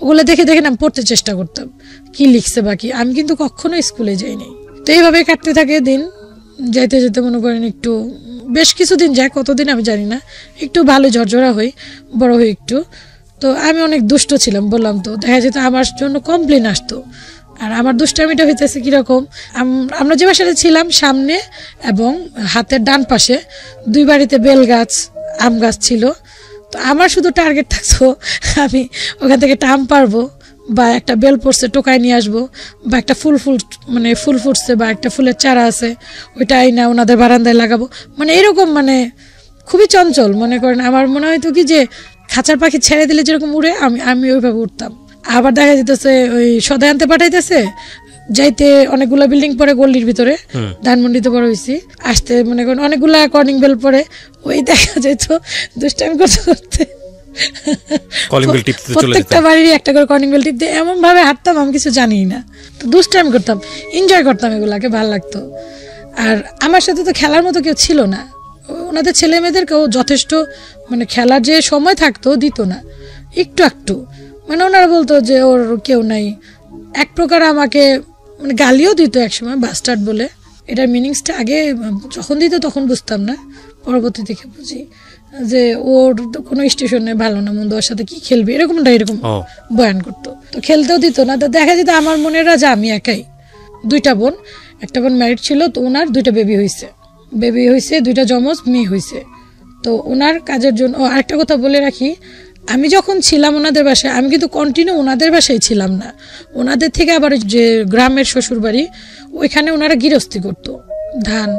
ওগুলো দেখে দেখে আমি পড়তে চেষ্টা করতাম কি লিখছে বাকি। আমি কিন্তু কখনো স্কুলে যাইনি। তো এইভাবে কাটতে থাকে দিন, যাইতে যেতে মনে করেন একটু বেশ কিছুদিন যায়, কতদিন আমি জানি না, একটু ভালো ঝরঝরা হই, বড় হই একটু। তো আমি অনেক দুষ্ট ছিলাম বললাম, তো দেখা যেত আমার জন্য কমপ্লেন আসতো। আর আমার দুষ্টামিটা হইতেছে কিরকম, আমরা যে বাসাতে ছিলাম সামনে এবং হাতের ডান পাশে 2 বাড়িতে বেল গাছ আম গাছ ছিল। তো আমার শুধু টার্গেট থাকতো আমি ওখান থেকে একটা আম পারবো, বা একটা বেল পড়ছে টোকায় নিয়ে আসবো, বা একটা ফুল ফুটছে বা একটা ফুলের চারা আছে ওইটা আইনা ওনাদের বারান্দায় লাগাবো, মানে এরকম, মানে খুবই চঞ্চল। মনে করেন আমার মনে হয়তো কি যে খাঁচার পাখি ছেড়ে দিলে যেরকম উড়ে আমি ওইভাবে উঠতাম। আবার দেখা যেতেছে ওই সদাই আনতে পাঠাইতেছে, যাইতে অনেকগুলা বিল্ডিং পরে গল্লির ভিতরে, ধানমন্ডিতে বড় হয়েছি, আসতে মনে করেন অনেকগুলা কর্নিং বেল পরে, ওই দেখা যেত দুষ্টামি করতে করতে প্রত্যেকটা বাড়ির একটা করে কর্নিং বেল টিপতে এমন ভাবে হাঁটতাম আমি কিছু জানি না। তো দুষ্টামি করতাম, এনজয় করতাম, এগুলাকে ভালো লাগতো। আর আমার সাথে তো খেলার মতো কেউ ছিল না, ওনাদের ছেলে মেয়েদেরকেও যথেষ্ট মানে খেলার যে সময় থাকতো দিত না, একটু মানে ওনারা বলতো যে ওর কেউ নাই, এক প্রকার আমাকে মানে গালিও দিত একসময়, বাস্টার্ড বলে। এটার মিনিংসটা আগে যখন দিত তখন বুঝতাম না, পরবর্তী থেকে বুঝি যে ওর কোনো স্টেশনে ভালো না মন্দ, ওর সাথে কি খেলবে এরকম বয়ান করতো। তো খেলতেও দিত না। তো দেখা যেত আমার মনের রাজা আমি একাই, 2টা বোন, একটা বোন ম্যারিড ছিল, তো ওনার 2টা বেবি হয়েছে, 2টা যমজ মেয়ে হয়েছে। তো ওনার কাজের জন্য আরেকটা কথা বলে রাখি, আমি যখন ছিলাম ওনাদের বাসায়, আমি কিন্তু কন্টিনিউ ওনাদের বাসায় ছিলাম না। ওনাদের থেকে আবার যে গ্রামের শ্বশুর বাড়ি, ওইখানে ওনারা গৃহস্থী করতো, ধান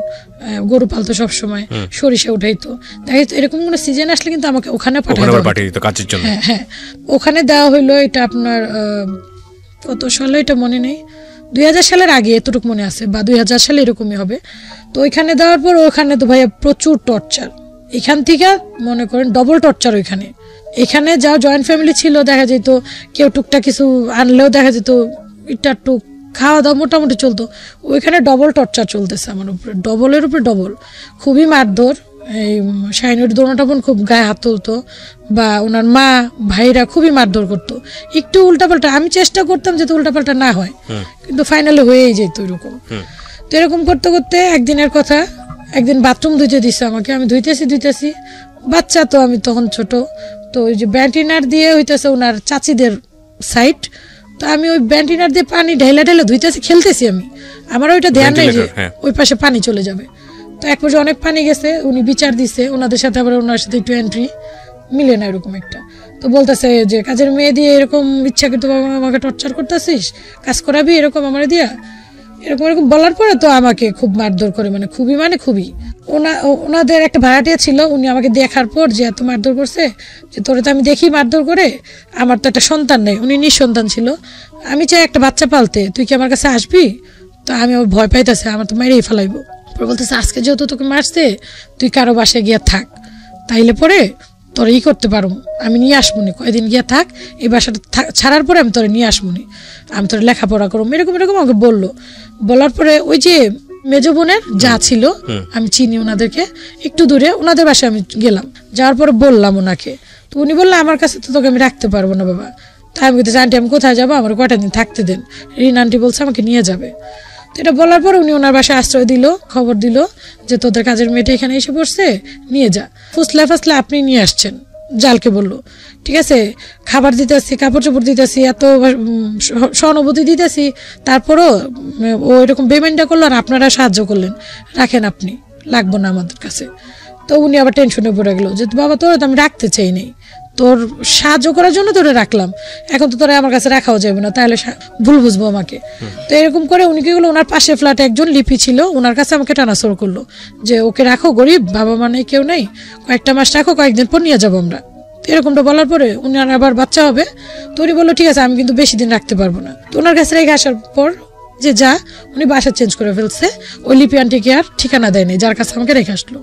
গরু পালতো সবসময়, সরিষা উঠাইতো। দেখা যেত এরকম কোনো সিজন আসলে কিন্তু আমাকে ওখানে পাঠিয়ে দিত কাজের জন্য। হ্যাঁ হ্যাঁ, ওখানে দেওয়া হইলো। এটা আপনার কত সালে এটা মনে নেই, 2000 সালের আগে এতটুকু মনে আছে, বা 2000 সালে এরকমই হবে। তো ওইখানে দেওয়ার পর ওখানে তো ভাইয়া প্রচুর টর্চার, এখান থেকে মনে করেন ডবল টর্চার ওইখানে। এখানে যা জয়েন্ট ফ্যামিলি ছিল, দেখা যেত কেউ টুকটাক কিছু আনলেও দেখা যেত এটা টুক খাওয়া দাওয়া মোটামুটি চলতো। ওইখানে ডবল টর্চার চলতেছে আমার উপরে, ডবলের উপরে ডবল। খুবই মারধর, এই শাহিনুর দোনোটা বোন খুব গায়ে হাত তুলতো, বা ওনার মা ভাইরা খুবই মারধর করতো। একটু উল্টাপাল্টা আমি চেষ্টা করতাম যাতে উল্টাপাল্টা না হয়, কিন্তু ফাইনালি হয়েই যেত এরকম। তো এরকম করতে করতে একদিনের কথা, একদিন বাথরুম ধুইতে দিচ্ছে আমাকে, আমি ধুইতেছি, বাচ্চা তো আমি তখন ছোট, তো ওই যে ব্যান্টিনার দিয়ে হইতেছে ওনার চাচিদের সাইড, তো আমি ওই ব্যান্টিনার দিয়ে পানি ঢেলে ধুইতেছি, খেলতেছি আমি, আমার ওইটা ধ্যান নেই যে ওই পাশে পানি চলে যাবে। তো এক পর্যায়ে অনেক পানি গেছে, উনি বিচার দিচ্ছে, ওনাদের সাথে আবার ওনার সাথে একটু এন্ট্রি মিলে না এরকম একটা। তো বলতেছে যে কাজের মেয়ে দিয়ে এরকম ইচ্ছাকৃত আমাকে টর্চার করতেছিস, কাজ করাবি এরকম আমার দিয়া, এরকম এরকম বলার পরে তো আমাকে খুব মারধর করে, মানে খুবই। ওনাদের একটা ভাড়াটিয়া ছিল, উনি আমাকে দেখার পর যে এত মারধর করছে, যে তোরে তো আমি দেখি মারধর করে, আমার তো একটা সন্তান নেই, উনি নিঃসন্তান ছিল, আমি চাই একটা বাচ্চা পালতে, তুই কি আমার কাছে আসবি? তো আমি ভয় পাইতেছে, আমার তো মেরেই ফেলাইবো। বলতেছে আজকে যেহেতু তোকে মারছে, তুই কারো বাসায় গিয়া থাক, তাইলে পরে তোরা করতে পারো, আমি নিয়ে আসবনি, কয়েকদিন গিয়া থাক, এই বাসাটা ছাড়ার পরে আমি তোরা নিয়ে আসবনি, আমি তোরা লেখাপড়া করবো, এরকম আমাকে বললো। বলার পরে ওই যে মেজ বোনের যা ছিল, আমি চিনি ওনাদেরকে, একটু দূরে ওনাদের বাসায় আমি গেলাম, যাওয়ার পরে বললাম ওনাকে। তো উনি বললো আমার কাছে তো তোকে আমি রাখতে পারবো না বাবা। তাই আমি বলতে আন্টি আমি কোথায় যাবো, আমার কয়টা দিন থাকতে দেন, রিন আন্টি বলছে আমাকে নিয়ে যাবে। তো এটা বলার পর উনি ওনার বাসায় আশ্রয় দিল, খবর দিল যে তোদের কাজের মেয়েটা এখানে এসে পড়ছে, নিয়ে যা। ফাসলে আপনি নিয়ে আসছেন, জালকে বললো ঠিক আছে, খাবার দিতেছি, কাপড় চোপড় দিতেছি, এত সহানুভূতি দিতেছি, তারপরও ও এরকম পেমেন্টটা করলো, আর আপনারা সাহায্য করলেন, রাখেন আপনি, লাগবো না আমাদের কাছে। তো উনি আবার টেনশনে পড়ে গেলো যে বাবা তোরা তো আমি রাখতে চাই নাই, তোর সাহায্য করার জন্য তোরা রাখলাম, এখন তো তোরা আমার কাছে রাখাও যাবে না, তাহলে ভুল বুঝবো আমাকে। তো এরকম করে উনি কি করলো, ওনার পাশে ফ্ল্যাটে একজন লিপি ছিল, ওনার কাছে আমাকে ট্রান্সফার করলো যে ওকে রাখো, গরিব বাবা মা নেই, কেউ নেই, কয়েকটা মাস রাখো, কয়েকদিন পর নিয়ে যাবো আমরা। এরকমটা বলার পরে উনি আবার বাচ্চা হবে, তো উনি বললো ঠিক আছে আমি কিন্তু বেশি দিন রাখতে পারবো না। তো ওনার কাছে রেখে আসার পর যে যা উনি বাসা চেঞ্জ করে ফেলছে, ওই লিপি আন্টিকে আর ঠিকানা দেয়নি যার কাছে আমাকে রেখে আসলো।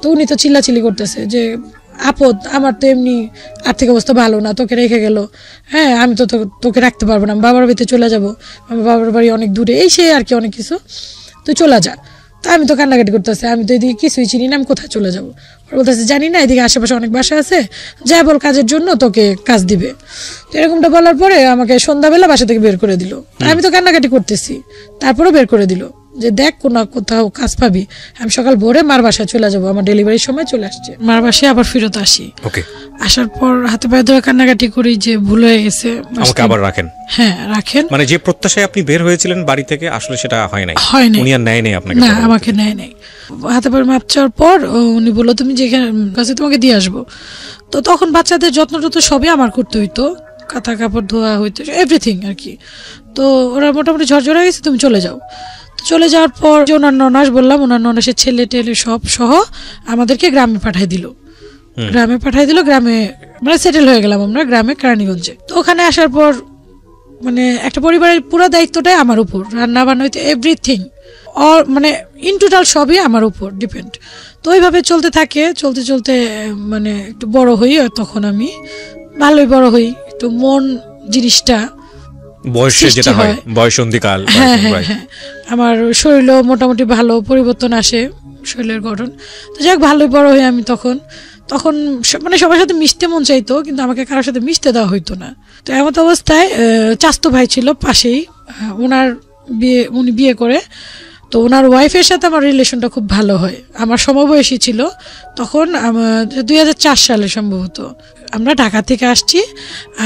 তো উনি তো চিল্লাচিল্লি করতেছে যে আপদ, আমার তো এমনি আর্থিক অবস্থা ভালো না, তোকে রেখে গেল, হ্যাঁ আমি তো তোকে রাখতে পারবো না, বাবার বাড়িতে চলে যাবো, আমার বাবার বাড়ি অনেক দূরে, এই সে আর কি অনেক কিছু, তুই চলে যা। তা আমি তো কান্নাকাটি করতেছি, আমি তো এদিকে কিছুই চিনি না, আমি কোথায় চলে যাবো? বলতেছে জানি না, এদিকে আশেপাশে অনেক বাসা আছে, যা বল কাজের জন্য তোকে কাজ দিবে। তো এরকমটা বলার পরে আমাকে সন্ধ্যাবেলা বাসা থেকে বের করে দিল। আমি তো কান্নাকাটি করতেছি, তারপরেও বের করে দিল যে দেখ কোথাও কাজ পাবি, আমি সকাল ভোরে মার বাসায় চলে যাবো, আমার ডেলিভারির সময় চলে আসছে, মার বাসায় আবার ফেরত আসি। আসার পর হাতে পায়ে ধরে কান্নাকাটি করি যে ভুল হয়ে গেছে, আমাকে আবার রাখেন। হ্যাঁ রাখেন, মানে যে প্রত্যাশায় আপনি বের হয়েছিলেন বাড়ি থেকে, আসলে সেটা হয় নাই, উনি আর নেয় নাই আপনাকে? না, আমাকে নেয় নাই। হাতে পায়ে মাপ চাওয়ার পর উনি বললো তুমি যেখানে কাছে তোমাকে দিয়ে আসবো। তো তখন বাচ্চাদের যত্ন টত্ন সবই আমার করতে হইতো, কাঁথা কাপড় ধোয়া হইতো, এভরিথিং আর কি। তো ওরা মোটামুটি ঝরঝর হয়ে গেছে, তুমি চলে যাও। চলে যাওয়ার পর যে ওনার ননাস বললাম, ওনার ননাসের ছেলে টেলে সব সহ আমাদেরকে গ্রামে পাঠাই দিল। গ্রামে মানে সেটেল হয়ে গেলাম আমরা গ্রামে, কেরানীগঞ্জে। তো ওখানে আসার পর মানে একটা পরিবারের পুরো দায়িত্বটাই আমার উপর, রান্না বান্না হইতে এভরিথিং মানে ইন টোটাল সবই আমার উপর ডিপেন্ড। তো ওইভাবে চলতে থাকে, চলতে মানে একটু বড় হই, তখন আমি ভালোই বড় হই, একটু মন জিনিসটা বয়সে যেটা হয় বয়সন্ধিকাল, হ্যাঁ, আমার শরীরও মোটামুটি ভালো পরিবর্তন আসে, শরীরের গঠন। তো যাক ভালোই বড় হই আমি। তখন মানে সবার সাথে মিশতে মন চাইতো, কিন্তু আমাকে কারোর সাথে মিশতে দেওয়া হইতো না। তো এমন অবস্থায় চাচতো ভাই ছিল পাশেই, উনি বিয়ে করে, তো ওনার ওয়াইফের সাথে আমার রিলেশনটা খুব ভালো হয়। আমার সমবয়সী ছিল তখন, 2004 সালে সম্ভবত আমরা ঢাকা থেকে আসছি,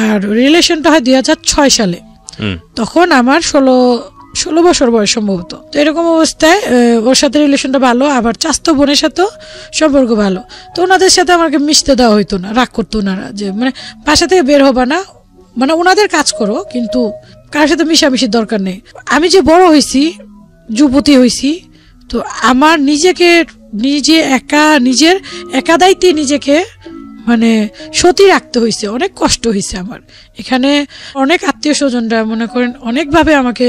আর রিলেশনটা হয় 2006 সালে। তখন আমার 16 বছর বয়স সম্ভবত। তো এরকম অবস্থায় ওর সাথে রিলেশনটা ভালো, আবার চাস্তো বোনের সাথেও সম্পর্ক ভালো। তো ওনাদের সাথে আমাকে মিশতে দেওয়া হইতো না, রাগ করতো ওনারা যে মানে বাসা থেকে বের হবা না, মানে ওনাদের কাজ করো কিন্তু কারোর সাথে মিশামিশির দরকার নেই। আমি যে বড় হয়েছি, যুবতী হয়েছি, তো আমার নিজের একা দায়িত্বে নিজেকে মানে সতী রাখতে হয়েছে, অনেক কষ্ট হয়েছে আমার। এখানে অনেক আত্মীয় স্বজনরা মনে করেন অনেকভাবে আমাকে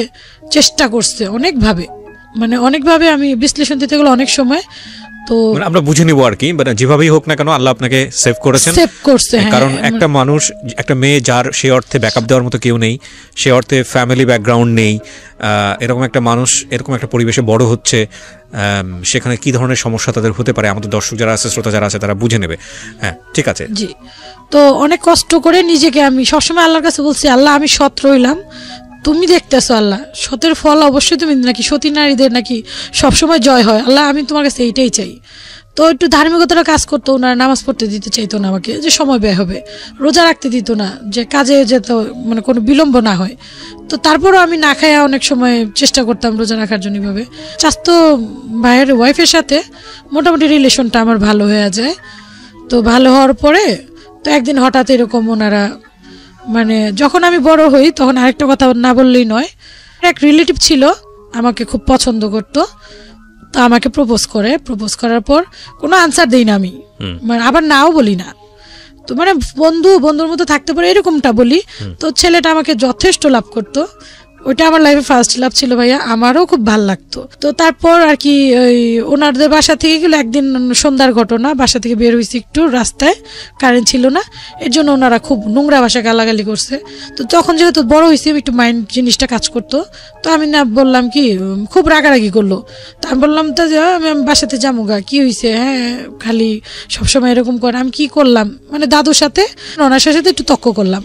চেষ্টা করছে, অনেকভাবে আমি বিশ্লেষণ দিতে গেলে অনেক সময়। তো আমরা বুঝে নিব আর কি, যেভাবেই হোক না কেন আল্লাহ আপনাকে সেভ করেছেন, সেভ করছে। কারণ একটা মানুষ, একটা মেয়ে যার সে অর্থে ব্যাকআপ দেওয়ার মতো কেউ নেই, সে অর্থে ফ্যামিলি ব্যাকগ্রাউন্ড নেই, এরকম একটা মানুষ এরকম একটা পরিবেশে বড় হচ্ছে, সেখানে কি ধরনের সমস্যা তাদের হতে পারে আমাদের দর্শক যারা আছে, শ্রোতা যারা আছে তারা বুঝে নেবে। হ্যাঁ, ঠিক আছে। জি, তো অনেক কষ্ট করে নিজেকে আমি সবসময় আল্লাহর কাছে বলছি, আল্লাহ আমি সৎ রইলাম, তুমি দেখতেছো আল্লাহ, সতের ফল অবশ্যই তুমি নাকি সতী নারীদের নাকি সবসময় জয় হয়, আল্লাহ আমি তোমার কাছে এইটাই চাই। তো একটু ধার্মিকতার কাজ করতো, ওনারা নামাজ পড়তে দিতে চাইতো না আমাকে, যে সময় ব্যয় হবে, রোজা রাখতে দিত না, যে কাজে যেত মানে কোনো বিলম্ব না হয়। তো তারপরও আমি না খাইয়া অনেক সময় চেষ্টা করতাম রোজা রাখার জন্য। এভাবে চাস্তো ভাইয়ের ওয়াইফের সাথে মোটামুটি রিলেশনটা আমার ভালো হয়ে যায়। তো ভালো হওয়ার পরে তো একদিন হঠাৎ এরকম ওনারা মানে যখন আমি বড় হই তখন আরেকটা কথা না বললেই নয়, এক রিলেটিভ ছিল আমাকে খুব পছন্দ করতো, তো আমাকে প্রপোজ করার পর কোনো আনসার দিই না আমি, মানে আবার নাও বলি না, তো মানে বন্ধুর মতো থাকতে পারে এরকমটা বলি। তো ছেলেটা আমাকে যথেষ্ট লাভ করতো, ওইটা আমার লাইফে ফার্স্ট লাভ ছিল ভাইয়া, আমারও খুব ভালো লাগতো। তো তারপর আর কি ওই ওনাদের বাসা থেকে গেলো একদিন সন্ধ্যার ঘটনা, বাসা থেকে বের হয়েছি একটু, রাস্তায় কারেন্ট ছিল না, এর জন্য ওনারা খুব নোংরা ভাষা গালাগালি করছে। তো তখন যেহেতু বড় হয়েছি একটু মাইন্ড জিনিসটা কাজ করতো, তো আমি না বললাম কি খুব রাগারাগি করলো, তো আমি বললাম তো যে আমি বাসাতে যাবো গা, কি হয়েছে, হ্যাঁ খালি সবসময় এরকম করে, আমি কি করলাম, মানে দাদুর সাথে ওনার সাথে একটু তক্ক করলাম।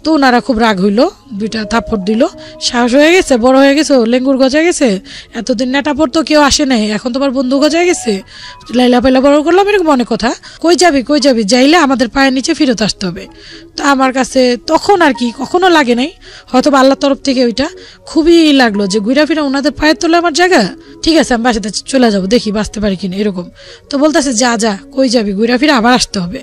তো ওনারা খুব রাগ হইলো, 2টা থাপ্পড় দিল, সাহস হয়ে গেছে, বড় হয়ে গেছে, লেঙ্গুর গজায় গেছে, এতদিন নেটা পড়তো কেউ আসে নাই, এখন তোমার বন্ধু গজায় গেছে, লাইলা পাইলা বড় করলাম, এরকম অনেক কথা। কই যাবি যাইলে আমাদের পায়ের নিচে ফিরত আসতে হবে। তো আমার কাছে তখন আর কি কখনো লাগে নাই, হয়তো আল্লাহর তরফ থেকে ওইটা খুবই লাগলো যে ঘুরা ফিরা ওনাদের পায়ের তোলে আমার জায়গা, ঠিক আছে আমি বাসাতে চলে যাবো, দেখি বাঁচতে পারি কিনা এরকম। তো বলতেছে যা কই যাবি, ঘুরা ফিরা আবার আসতে হবে।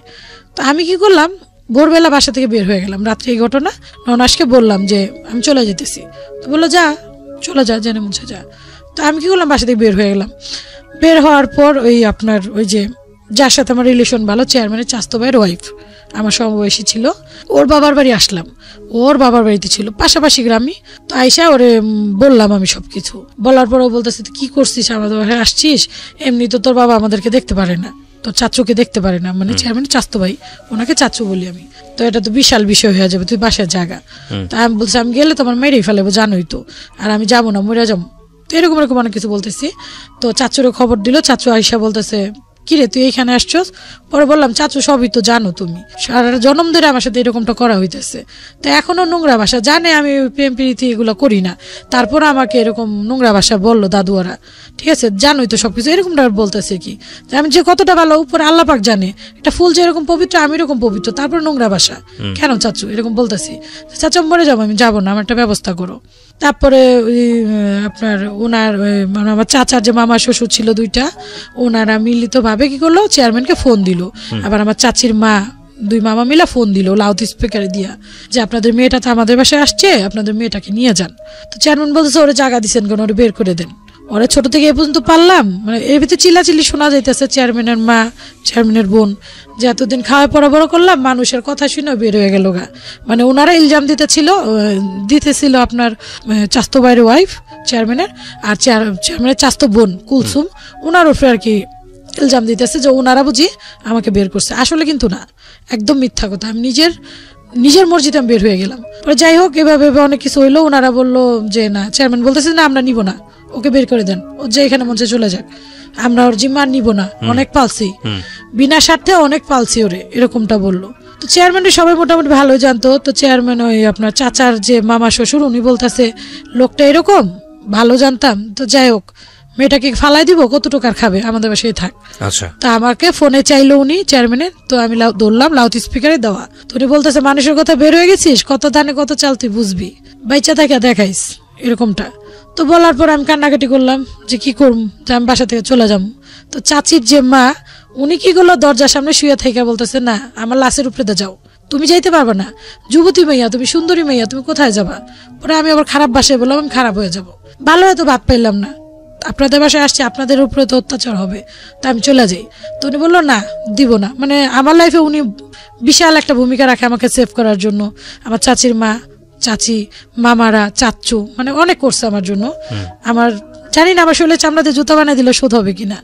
তো আমি কি করলাম, ভোরবেলা বাসা থেকে বের হয়ে গেলাম, রাত্রে এই ঘটনা, ননাসকে বললাম যে আমি চলে যেতেছি। তো বললো চলে যা জেনে মুছে যা। তো আমি কি করলাম, বাসা থেকে বের হয়ে গেলাম। বের হওয়ার পর ওই যে যার সাথে আমার রিলেশন ভালো, চেয়ারম্যানের চাস্তো ভাইয়ের ওয়াইফ, আমার সমবয়সী ছিল, ওর বাবার বাড়ি আসলাম, ওর বাবার বাড়িতে ছিল পাশাপাশি গ্রামই। তো আইসা ওরে বললাম আমি সবকিছু, বলার পর ও বলতেছে কি করছিস, আমাদের বাসায় আসছিস, এমনি তো তোর বাবা আমাদেরকে দেখতে পারে না, তো চাচুকে দেখতে পারে না, মানে চেয়ারম্যানের চাস্তো ভাই, ওনাকে চাচু বলি আমি, তো এটা তো বিশাল বিষয় হয়ে যাবে, তুই বাসায় জায়গা। তা আমি বলছি আমি গেলে তোমার মেরেই ফেলেবো, জানোই তো, আর আমি যাবো না, মরে যাবো, তো এরকম অনেক কিছু বলতেছি। তো চাচুরে খবর দিল, চাচু আইসা বলতেছে কিরে তুই এইখানে আসছস? পরে বললাম চাচু সবই তো জানো, তুমি সারা জন্ম ধরে আমার সাথে এরকমটা করা হইতেছে, তো এখনো নোংরা ভাষা জানে, আমি প্রেম প্রীতি এগুলো করি না, তারপর আমাকে এরকম নোংরা ভাষা বললো দাদুয়ারা, ঠিক আছে জানোই তো সবকিছু, এরকমটা বলতেছে কি আমি যে কতটা ভালো উপরে আল্লাহ পাক জানে, এটা ফুল যে এরকম পবিত্র আমি এরকম পবিত্র, তারপর নোংরা ভাষা কেন চাচু এরকম বলতেছি, চাচু মরে যাবো, আমি যাবো না, আমার একটা ব্যবস্থা করো। তারপরে আপনার ওনার মানে আমার চাচার যে মামা শ্বশুর ছিল 2টা, ওনারা মিলিত ভাবে কি করলো, চেয়ারম্যানকে ফোন দিল, আবার আমার চাচির মা 2 মামা মিলা ফোন দিল লাউড স্পিকারে দিয়া, যে আপনাদের মেয়েটা তো আমাদের বাসায় আসছে, আপনাদের মেয়েটাকে নিয়ে যান। তো চেয়ারম্যান বলতেছে ওরে জায়গা দিচ্ছেন কেন, ওরে বের করে দেন। ওরা ছোট থেকে এ পর্যন্ত পারলাম, মানে এর ভিতরে চিল্লাচিল্লি শোনা যাইতেছে, চেয়ারম্যানের মা চেয়ারম্যানের বোন, যে এতদিন খাওয়া পড়া বড় করলাম, মানুষের কথা শুনে বের হয়ে গেল গা, মানে ওনারা ইলজাম দিতেছিল আপনার চাস্তো ভাইয়ের ওয়াইফ চেয়ারম্যানের, আর চেয়ারম্যানের চাস্তো বোন কুলসুম, ওনার উপরে আর কি ইলজাম দিতেছে যে ওনারা বুঝি আমাকে বের করছে, আসলে কিন্তু না, একদম মিথ্যা কথা, আমি নিজের মর্জিতে আমি বের হয়ে গেলাম। যাই হোক এভাবে অনেক কিছু হইলো, ওনারা বললো যে না, চেয়ারম্যান বলতেছে না আমরা নিব না, ওকে বের করে দেন, ও যে এখানে মঞ্চে চলে যাক, আমরা ওর জিম্মা নিব না, অনেক পালছি, বিনা স্বার্থে অনেক পালছি ওরে, এরকমটা বললো। তো চেয়ারম্যানের সবাই মোটামুটি ভালোই জানতো। তো চেয়ারম্যান ওই আপনার চাচার যে মামা শ্বশুর, উনি বলতেছে লোকটা এরকম, ভালো জানতাম, তো যাই হোক মেয়েটাকে ফালাই দিব, কত টাকার খাবে, আমাদের বাসায় থাক। আচ্ছা, তা আমাকে ফোনে চাইলো উনি চেয়ারম্যানের, তো আমি ধরলাম লাউড স্পিকারে দেওয়া, তো উনি বলতেছে মানুষের কথা বের হয়ে গেছিস, কত ধানে কত চাল তুই বুঝবি, বাইচা থাকে দেখাইস, এরকমটা। তো বলার পর আমি কান্নাকাটি করলাম যে কি করব, যে আমি বাসা থেকে চলে যাবো। তো চাচির যে মা, উনি কি করলো, দরজার সামনে শুয়ে থেকে বলতেছে, না আমার লাশের উপরে যাও, তুমি যাইতে পারবে না, যুবতী মাইয়া তুমি, সুন্দরী মাইয়া তুমি, কোথায় যাবা? পরে আমি আবার খারাপ বাসায় বললাম আমি খারাপ হয়ে যাব, ভালো হয়তো ভাত পাইলাম না, আপনাদের বাসায় আসছি, আপনাদের উপরে তো অত্যাচার হবে, তা আমি চলে যাই। তো উনি বললো না দিব না, মানে আমার লাইফে উনি বিশাল একটা ভূমিকা রাখে আমাকে সেভ করার জন্য। আমার চাচির মা, চাচি, মামারা, চাচ্চু, মানে অনেক করছে আমার জন্য। আমার জানি না আমার শরীরে চামড়াতে জুতা বানিয়ে দিলে শোধ হবে কিনা।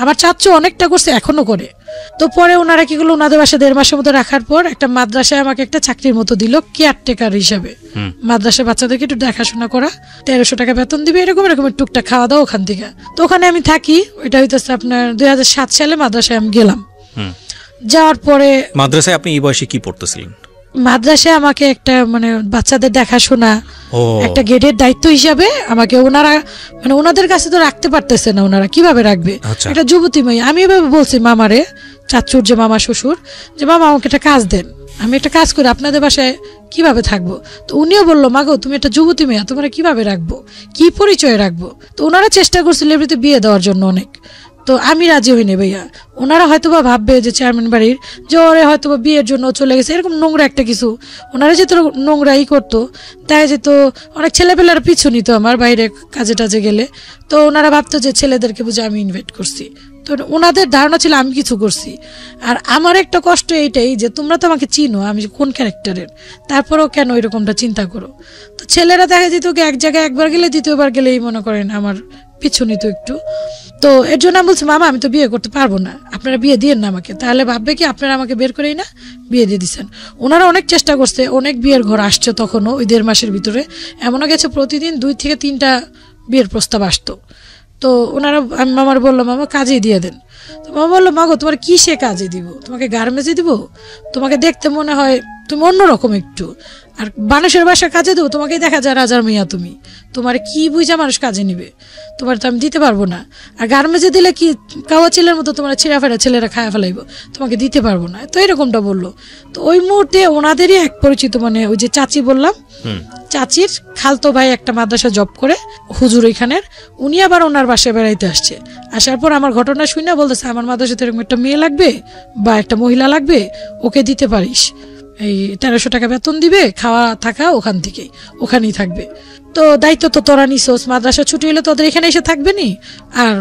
আমার চাচ্চু অনেকটা করছে, এখনো করে। তো পরে ওনারা কি করলো, ওনাদের বাসায় 1.5 মাসের মতো রাখার পর একটা মাদ্রাসায় আমাকে একটা চাকরির মতো দিল, কেয়ারটেকার হিসাবে। মাদ্রাসায় বাচ্চাদেরকে একটু দেখাশোনা করা, 1300 টাকা বেতন দিবে, এরকম টুকটাক খাওয়া দাওয়া ওখান থেকে। তো ওখানে আমি থাকি, ওইটা হইতেছে আপনার 2007 সালে মাদ্রাসায় আমি গেলাম। যাওয়ার পরে মাদ্রাসায় আপনি এই বয়সে কি পড়তেছিলেন? মাদ্রাসায় আমাকে একটা মানে বাচ্চাদের দেখাশোনা, একটা গেটের দায়িত্ব হিসাবে আমাকে ওনারা, মানে ওনাদের কাছে তো রাখতে পারতেছে না, ওনারা কিভাবে রাখবে একটা যুবতী মেয়ে। আমি এভাবে বলছি মামারে, চাচুর যে মামা শ্বশুর, যে মামা আমাকে একটা কাজ দেন, আমি একটা কাজ করি, আপনাদের বাসায় কিভাবে থাকবো? তো উনিও বললো, মাগো তুমি একটা যুবতী মেয়ে, তোমরা কিভাবে রাখবো, কি পরিচয় রাখবো? তো ওনারা চেষ্টা করছিল এমনিতে বিয়ে দেওয়ার জন্য অনেক। তো আমি রাজি হইনি ভাইয়া। ওনারা হয়তোবা ভাববে যে চেয়ারম্যান বাড়ির যে ওরে হয়তোবা বিয়ের জন্য চলে গেছে, এরকম নোংরা একটা কিছু। ওনারা যেহেতু নোংরাই করতো, তাই যেত অনেক ছেলেপেলার পিছু নিত আমার বাইরে কাজে টাজে গেলে। তো ওনারা ভাবতো যে ছেলেদেরকে বুঝে আমি ইনভাইট করছি। তো ওনাদের ধারণা ছিল আমি কিছু করছি। আর আমার একটা কষ্ট এইটাই যে তোমরা তো আমাকে চিনো আমি কোন ক্যারেক্টারের, তারপরেও কেন এরকমটা চিন্তা করো? তো ছেলেরা দেখা যেত এক জায়গায় একবার গেলে দ্বিতীয়বার গেলেই মনে করেন আমার পিছু নিত একটু। তো এর জন্য আমি বলছি, মামা আমি তো বিয়ে করতে পারবো না, আপনারা বিয়ে দিয়েন না আমাকে, তাহলে ভাববে কি আপনারা আমাকে বের করেই না বিয়ে দিয়ে দিচ্ছেন। ওনারা অনেক চেষ্টা করছে, অনেক বিয়ের ঘর আসছে তখনও, ওই 1.5 মাসের ভিতরে এমনও গেছে প্রতিদিন 2 থেকে 3টা বিয়ের প্রস্তাব আসতো। তো ওনারা, আমি মামার বললাম মামা কাজেই দিয়ে দেন। তো মামা বললো, মাগো তোমার কিসে কাজে দিব, তোমাকে গার্মেন্টসে দিব? তোমাকে দেখতে মনে হয় তুমি অন্যরকম একটু, আর মানুষের বাসায় কাজে দেবো, তোমাকেই দেখা যায় রাজার মেয়া, তুমি তোমার কি বুঝা মানুষ কাজে নিবে, তোমার তো আমি দিতে পারবো না। আর গার্মেন্টসে দিলে কি কাওয়া ছেলের মতো তোমার ছিঁড়া ফেরা ছেলেরা খায়া ফেলাইবো, তোমাকে দিতে পারবো না। তো এরকমটা বললো। তো ওই মুহূর্তে ওনাদেরই এক পরিচিত, মানে ওই যে চাচি বললাম, চাচির খালতো ভাই একটা মাদ্রাসা জব করে হুজুর ওইখানের, উনি আবার ওনার বাসায় বেড়াইতে আসছে। আসার পর আমার ঘটনা শুনে বলতেছে, আমার মাদ্রাসাতে এরকম একটা মেয়ে লাগবে বা একটা মহিলা লাগবে, ওকে দিতে পারিস, এই 1300 টাকা বেতন দিবে, খাওয়া থাকা ওখান থেকেই, ওখানেই থাকবে। তো দায়িত্ব তো তোরা নিছোস, মাদ্রাসা ছুটি হলে তোদের এখানে এসে থাকবে নি আর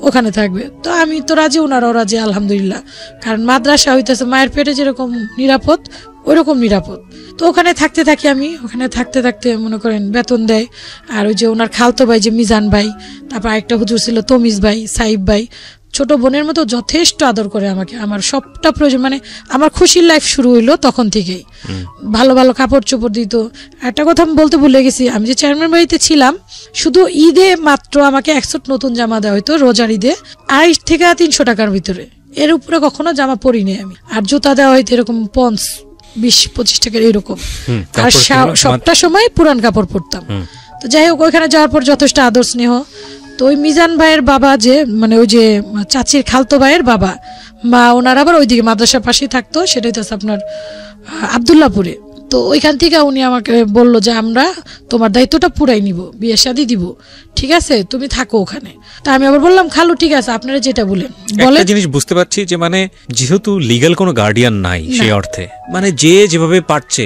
ওখানে থাকবে। তো আমি তো রাজি, ওনারাও রাজি আলহামদুলিল্লাহ। কারণ মাদ্রাসা হইতেছে মায়ের পেটে যেরকম নিরাপদ ওইরকম নিরাপদ। তো ওখানে থাকতে থাকি আমি, ওখানে থাকতে থাকতে মনে করেন বেতন দেয়। আর ওই যে ওনার খালতো ভাই যে মিজান ভাই, তারপর আরেকটা হুজুর ছিল তমিজ ভাই, সাইব ভাই, ছোট বোনের মতো যথেষ্ট আদর করে আমাকে। আমার সবটা প্রয়োজন, মানে আমার খুশির লাইফ শুরু হইলো তখন থেকেই। ভালো ভালো কাপড় চোপড় দিত। একটা কথা আমি বলতে ভুলে গেছি, আমি যে চেয়ারম্যান বাড়িতে ছিলাম, শুধু ঈদে মাত্র আমাকে 1 সেট নতুন জামা দেওয়া হইতো, রোজার ঈদে 250 থেকে 300 টাকার ভিতরে, এর উপরে কখনো জামা পরিনি আমি। আর জুতা দেওয়া হইতো এরকম 20-25 টাকার এরকম। আর সবটা সময় পুরান কাপড় পরতাম। তো যাই হোক, ওইখানে যাওয়ার পর যথেষ্ট আদর স্নেহ। তো ওই মিজান ভাইয়ের বাবা যে, মানে ওই যে চাচির খালতো ভাইয়ের বাবা মা, ওনার আবার ওইদিকে মাদ্রাসার পাশেই থাকতো, সেটাই তো আপনার আবদুল্লাপুরে। তো ওইখান থেকে উনি আমাকে বললো যে আমরা তোমার দায়িত্বটা পুরাই নিব, বিয়ে শাদী দিব, ঠিক আছে তুমি থাকো ওখানে। তা আমি আবার বললাম, খালু ঠিক আছে আপনারা যেটা বলেন। একটা জিনিস বুঝতে পারছি যে মানে যেহেতু লিগ্যাল কোনো গার্ডিয়ান নাই সেই অর্থে, মানে যে যেভাবে পারছে,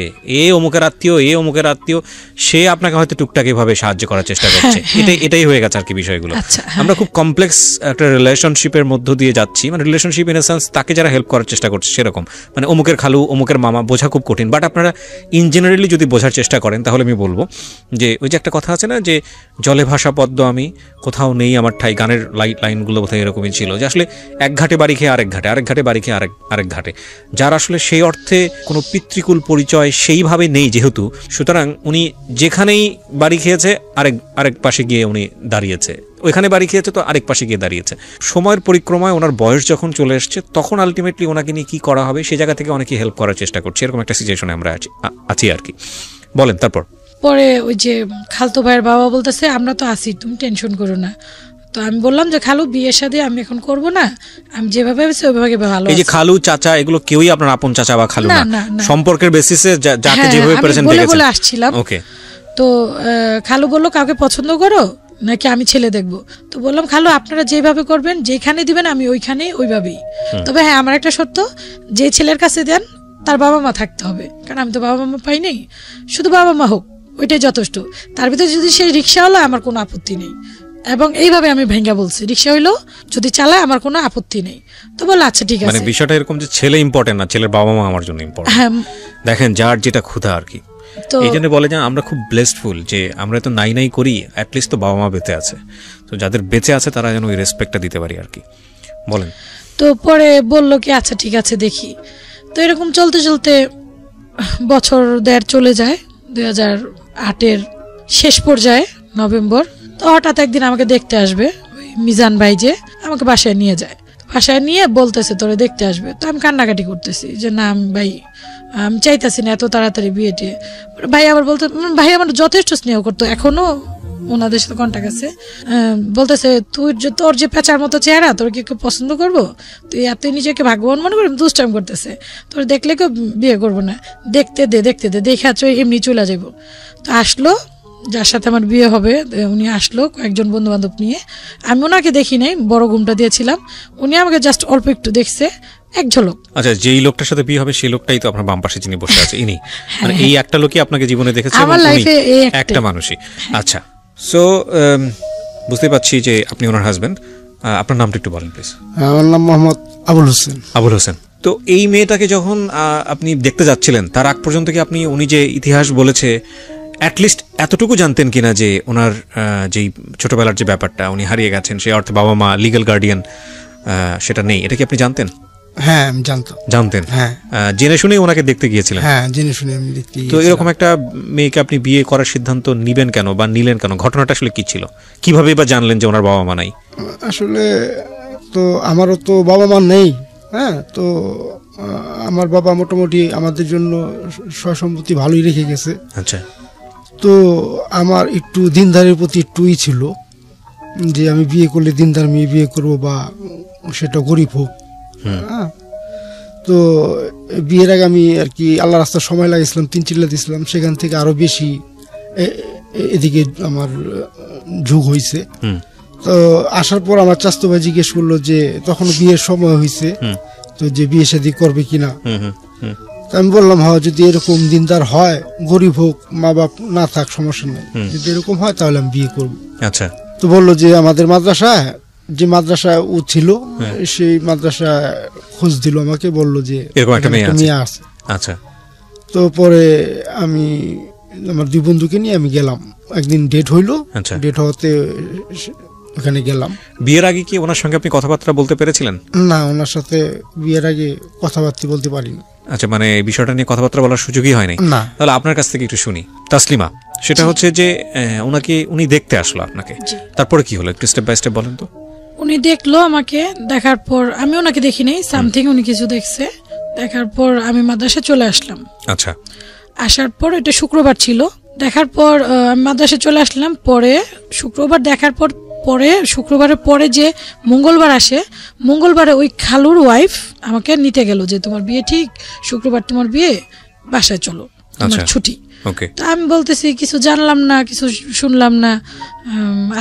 অমুকের আত্মীয়, অমুকের আত্মীয়, সে আপনাকে হয়তো টুকটাক এভাবে সাহায্য করার চেষ্টা করছে। এটাই হয়ে গেছে আর কি বিষয়গুলো। আমরা খুব কমপ্লেক্স একটা রিলেশনশিপের মধ্য দিয়ে যাচ্ছি, মানে রিলেশনশিপ ইন এ সেন্স তাকে যারা হেল্প করার চেষ্টা করছে সেরকম, মানে অমুকের খালু, অমুকের মামা বোঝা খুব কঠিন। বাট আপনারা ইন জেনারেলি যদি বোঝার চেষ্টা করেন, তাহলে আমি বলবো যে ওই যে একটা কথা আছে না, যে জলে ভাসা পদ্ম আমি, কোথাও নেই আমার ঠাই, গানের লাইনগুলো বোধহয় এরকমই ছিল, যে আসলে এক ঘাটে বাড়ি খেয়ে আরেক ঘাটে, আরেক ঘাটে বাড়ি খেয়ে আরেক ঘাটে, যার আসলে সেই অর্থে কোনো পিতৃকুল পরিচয় সেইভাবে নেই যেহেতু, সুতরাং উনি যেখানেই বাড়ি খেয়েছে আরেক পাশে গিয়ে উনি দাঁড়িয়েছে, ওইখানে বাড়ি খেয়েছে তো আরেক পাশে গিয়ে দাঁড়িয়েছে। সময়ের পরিক্রমায় ওনার বয়স যখন চলে এসছে, তখন আলটিমেটলি ওনাকে নিয়ে কী করা হবে সেই জায়গা থেকে অনেকে হেল্প করার চেষ্টা করছে, এরকম একটা সিচুয়েশনে আমরা আছি আর কি। বলেন তারপর। পরে ওই যে খালতো ভাইয়ের বাবা বলতেছে, আমরা তো আছি, তুমি টেনশন করো না। তো আমি বললাম যে খালু বিয়ের শাদী আমি এখন করব না, আমি যেভাবে ভেবেছি ওইভাবে ভালো। এই যে খালু চাচা এগুলো কেউই আপনার আপন চাচা বা খালু না, সম্পর্কের বেসিসে যাকে যেভাবে প্রেজেন্ট দেখেছেন বলে আসছিলাম। ওকে। তো তো খালু বললো কাউকে পছন্দ করো নাকি আমি ছেলে দেখবো? তো বললাম খালু আপনারা যেভাবে করবেন, যেখানে দিবেন আমি ওইখানে ওইভাবেই, তবে হ্যাঁ আমার একটা শর্ত, যে ছেলের কাছে দেন তার বাবা মা থাকতে হবে, কারণ আমি তো বাবা মা পাই নাই, শুধু বাবা মা হোক ওইটাই যথেষ্ট। তার ভিতরে যদি সে রিক্সা হলো আমার কোনো আপত্তি নেই, এবং এইভাবে আমি ভেঙ্গা বলছি রিক্সা হইলো যদি চালায় আমার কোনো আপত্তি নেই। তো বললো আচ্ছা ঠিক আছে। মানে বিষয়টা এরকম যে ছেলে ইম্পর্টেন্ট না, ছেলের বাবা মা আমার জন্য ইম্পর্টেন্ট। হ্যাঁ দেখেন যার যেটা ক্ষুধা আর কি। তো এই জন্য বলে যে আমরা খুব ব্লেসডফুল যে আমরা তো নাই করি, অ্যাটলিস্ট তো বাবা মা বেঁচে আছে, তো যাদের বেঁচে আছে তারা যেন ওই রেসপেক্টটা দিতে পারি আর কি। বলেন। তো পরে বললো কি আচ্ছা ঠিক আছে দেখি। তো এরকম চলতে চলতে বছর দেড় চলে যায়, 2008-এর শেষ পর্যায়ে নভেম্বর। তো হঠাৎ একদিন আমাকে দেখতে আসবে ওই মিজান ভাই, যে আমাকে বাসায় নিয়ে যায়। বাসায় নিয়ে বলতেছে তোরে দেখতে আসবে। তো আমি কান্নাকাটি করতেছি যে না ভাই আমি চাইতেছি না এত তাড়াতাড়ি বিয়ে টিয়ে। ভাই আবার বলতে, ভাই আমার যথেষ্ট স্নেহ করতো, এখনো ওনাদের সাথে কন্টাক্ট আছে। বলতেছে তোর যে পেঁচার মতো চেহারা, তোর কি কেউ পছন্দ করবো? তুই এত নিজেকে ভাগ্যবান মনে করি, দুষ্টাইম করতেছে, তোর দেখলে কেউ বিয়ে করবো না, দেখতে দে দেখে এমনি চলে যাবো। তো আসলো, যার সাথে আমার বিয়ে হবে উনি আসলো কয়েকজন বন্ধু বান্ধব নিয়ে। আমি ওনাকে দেখি নাই, বড় ঘুমটা দিয়েছিলাম, উনি আমাকে জাস্ট অল্প একটু দেখছে, এক ঝলক। আচ্ছা, যেই লোকটার সাথে বিয়ে হবে সেই লোকটাই তো আপনার বাম পাশে যিনি বসে আছে ইনি, মানে এই একটা লোকই আপনাকে জীবনে দেখেছে আমার লাইফে একটা মানুষই। আচ্ছা, সো বুঝতে পারছি যে আপনি ওনার হাজবেন্ড। আপনার নামটা একটু বলেন প্লিজ। আমার নাম মোহাম্মদ আবুল হোসেন। আবুল হোসেন। তো এই মেয়েটাকে যখন আপনি দেখতে যাচ্ছিলেন তার আগ পর্যন্ত কি আপনি উনি যে ইতিহাস বলেছে অ্যাটলিস্ট এতটুকু জানতেন কিনা যে ওনার যেই ছোটবেলার যে ব্যাপারটা উনি হারিয়ে গেছেন, সেই অর্থে বাবা মা লিগ্যাল গার্ডিয়ান সেটা নেই, এটা কি আপনি জানতেন? হ্যাঁ আমি জানতেন। হ্যাঁ, জেনে শুনে ওনাকে দেখতে গিয়েছিলেন? হ্যাঁ জেনে শুনে আমি দেখতে তো এরকম একটা মেয়েকে আপনি বিয়ে করার সিদ্ধান্ত নিবেন কেন বা নিলেন কেন? ঘটনাটা আসলে কি ছিল? কিভাবে বা জানলেন যে ওনার বাবা মা নাই? আসলে তো আমারও তো বাবা মা নেই। হ্যাঁ, তো আমার বাবা মোটামুটি আমাদের জন্য সয়-সম্পত্তি ভালোই রেখে গেছে। আচ্ছা। তো আমার একটু দিনদারের প্রতি একটুই ছিল যে আমি বিয়ে করলে দিনদার মেয়ে বিয়ে করবো, বা সেটা গরিব হোক। হ্যাঁ, তো বিয়ের আগে আমি আর কি আল্লাহ রাস্তার সময় লাগিয়েছিলাম, 3 চিল্লা দিয়েছিলাম, সেখান থেকে আরো বেশি এদিকে আমার ঝোঁক হয়েছে। তো আসার পর আমার চাচতো ভাই জিজ্ঞেস করলো যে তখন বিয়ের সময় হয়েছে, তো যে বিয়ে শাদী করবে কিনা। আমি বললাম হ্যাঁ, যদি এরকম দিনদার হয়, গরিব হোক, মা বাপ না থাক সমস্যা নেই, যদি এরকম হয় তাহলে আমি বিয়ে করবো। আচ্ছা। তো বললো যে আমাদের যে মাদ্রাসা ও ছিল সেই মাদ্রাসা খোঁজ দিল আমাকে, বললো যে এরকম একটা মেয়ে আছে। আচ্ছা। তো পরে আমি আমার 2 বন্ধুকে নিয়ে আমি গেলাম, একদিন ডেট হইলো। ডেট হতে ওখানে গেলাম। বিয়ের আগে কি ওনার সঙ্গে আপনি কথাবার্তা বলতে পেরেছিলেন? না, ওনার সাথে বিয়ের আগে কথাবার্তা বলতে পারিনি। আচ্ছা, মানে এই বিষয়টা নিয়ে কথাবার্তা বলার সুযোগই হয়নি? না। তাহলে আপনার কাছ থেকে একটু শুনি। তাসলিমা, সেটা হচ্ছে যে উনি দেখতে আসলো আপনাকে, তারপরে কি হলো একটু স্টেপ বাই স্টেপ বলেন তো। উনি দেখলো আমাকে, দেখার পর আমি ওনাকে দেখি নাই, সামথিং উনি কিছু দেখছে, দেখার পর আমি মাদ্রাসায় চলে আসলাম। আচ্ছা। আসার পর এটা শুক্রবার ছিল, দেখার পর আমি মাদ্রাসায় চলে আসলাম। পরে শুক্রবার দেখার পরে শুক্রবারের পরে যে মঙ্গলবার আসে, মঙ্গলবারে ওই খালুর ওয়াইফ আমাকে নিতে গেল যে তোমার বিয়ে ঠিক, শুক্রবার তোমার বিয়ে, বাসায় চলো, তোমার ছুটি। তো আমি বলতেছি কিছু জানলাম না, কিছু শুনলাম না,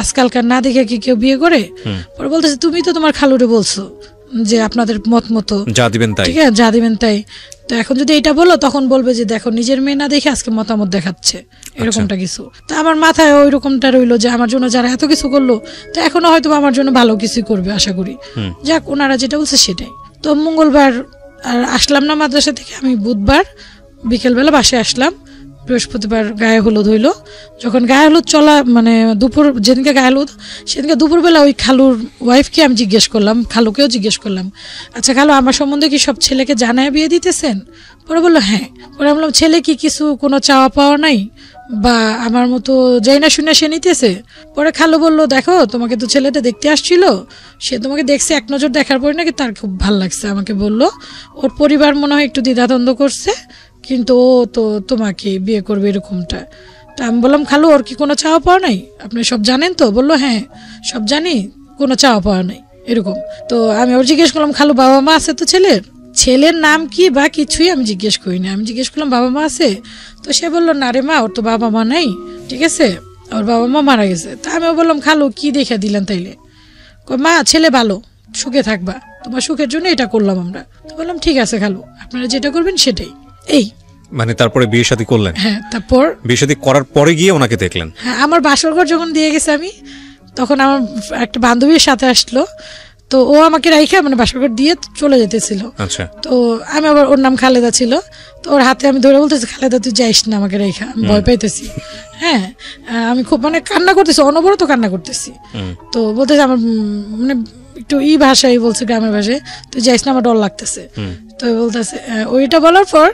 আজকালকার না দেখে কি কেউ বিয়ে করে? পরে বলতেছে তুমি তো তোমার খালুরে বলছো যে আপনাদের মত মতো যা দিবেন তাই, ঠিক আছে যা দিবেন তাই, তো এখন যদি এটা বলো তখন বলবে যে দেখো নিজের মেয়ে না দেখে আজকে মতামত দেখাচ্ছে, এরকমটা কিছু। তো আমার মাথায় ওই রকমটা রইলো যে আমার জন্য যারা এত কিছু করলো, তো এখনো হয়তো আমার জন্য ভালো কিছু করবে আশা করি। যাক, ওনারা যেটা বলছে সেটাই। তো মঙ্গলবার আর আসলাম না মাদ্রাসা থেকে, আমি বুধবার বিকেলবেলা বাসায় আসলাম, বৃহস্পতিবার গায়ে হলুদ হইলো। যখন গায়ে হলুদ চলা মানে দুপুর, যেদিনকে গায়ে হলুদ সেদিনকে দুপুরবেলা ওই খালুর ওয়াইফকে আমি জিজ্ঞেস করলাম, খালুকেও জিজ্ঞেস করলাম, আচ্ছা খালু আমার সম্বন্ধে কি সব ছেলেকে জানায় বিয়ে দিতেছেন? পরে বললো হ্যাঁ। পরে আমি বললাম ছেলে কি কিছু কোনো চাওয়া পাওয়া নাই, বা আমার মতো যাই না শুনে সে নিতেছে? পরে খালু বললো দেখো তোমাকে তো ছেলেটা দেখতে আসছিল, সে তোমাকে দেখছে, এক নজর দেখার পরে নাকি তার খুব ভালো লাগছে, আমাকে বললো ওর পরিবার মনে হয় একটু দ্বিধাদ্বন্দ্ব করছে, কিন্তু ও তো তোমাকে বিয়ে করবে এরকমটা। তা আমি বললাম খালু ওর কি কোনো চাওয়া পাওয়া নাই, আপনি সব জানেন তো? বললো হ্যাঁ সব জানি, কোনো চাওয়া পাওয়া নাই এরকম। তো আমি ওর জিজ্ঞেস করলাম খালু বাবা মা আছে তো ছেলের? ছেলের নাম কি বা কিছুই আমি জিজ্ঞেস করি না। আমি জিজ্ঞেস করলাম বাবা মা আছে, তো সে বললো না রে মা, ওর তো বাবা মা নাই, ঠিক আছে, ওর বাবা মা মারা গেছে। তা আমিও বললাম খালু কি দেখে দিলেন তাইলে? মা ছেলে ভালো, সুখে থাকবা, তোমার সুখের জন্য এটা করলাম আমরা। তো বললাম ঠিক আছে খালু, আপনারা যেটা করবেন সেটাই। এই মানে তারপরে বিয়ে শাদী করলেন? হ্যাঁ, তারপর বিয়ে শাদী করার পরে গিয়ে ওনাকে দেখলেন? হ্যাঁ, আমার বাসরঘর যখন দিয়ে গেছে আমি, তখন আমার একটা বান্ধবীর সাথে আসলো, তো ও আমাকে রাইখা মানে বাসরঘর দিয়ে চলে যেতেছিল। আচ্ছা। তো আমি আবার, ওর নাম খালেদা ছিল, তো ওর হাতে আমি ধরে বলতেছি খালেদা তুই যাইস না আমাকে রেখা, আমি ভয় পাইতেছি। হ্যাঁ, আমি খুব মানে কান্না করতেছি, অনবরত কান্না করতেছি। তো বলতেছে আমার মানে একটু ভাষায় বলছে, গ্রামের ভাষায়, তুই যাইস না আমার ডর লাগতেছে। তো বলতেছে, ওইটা বলার পর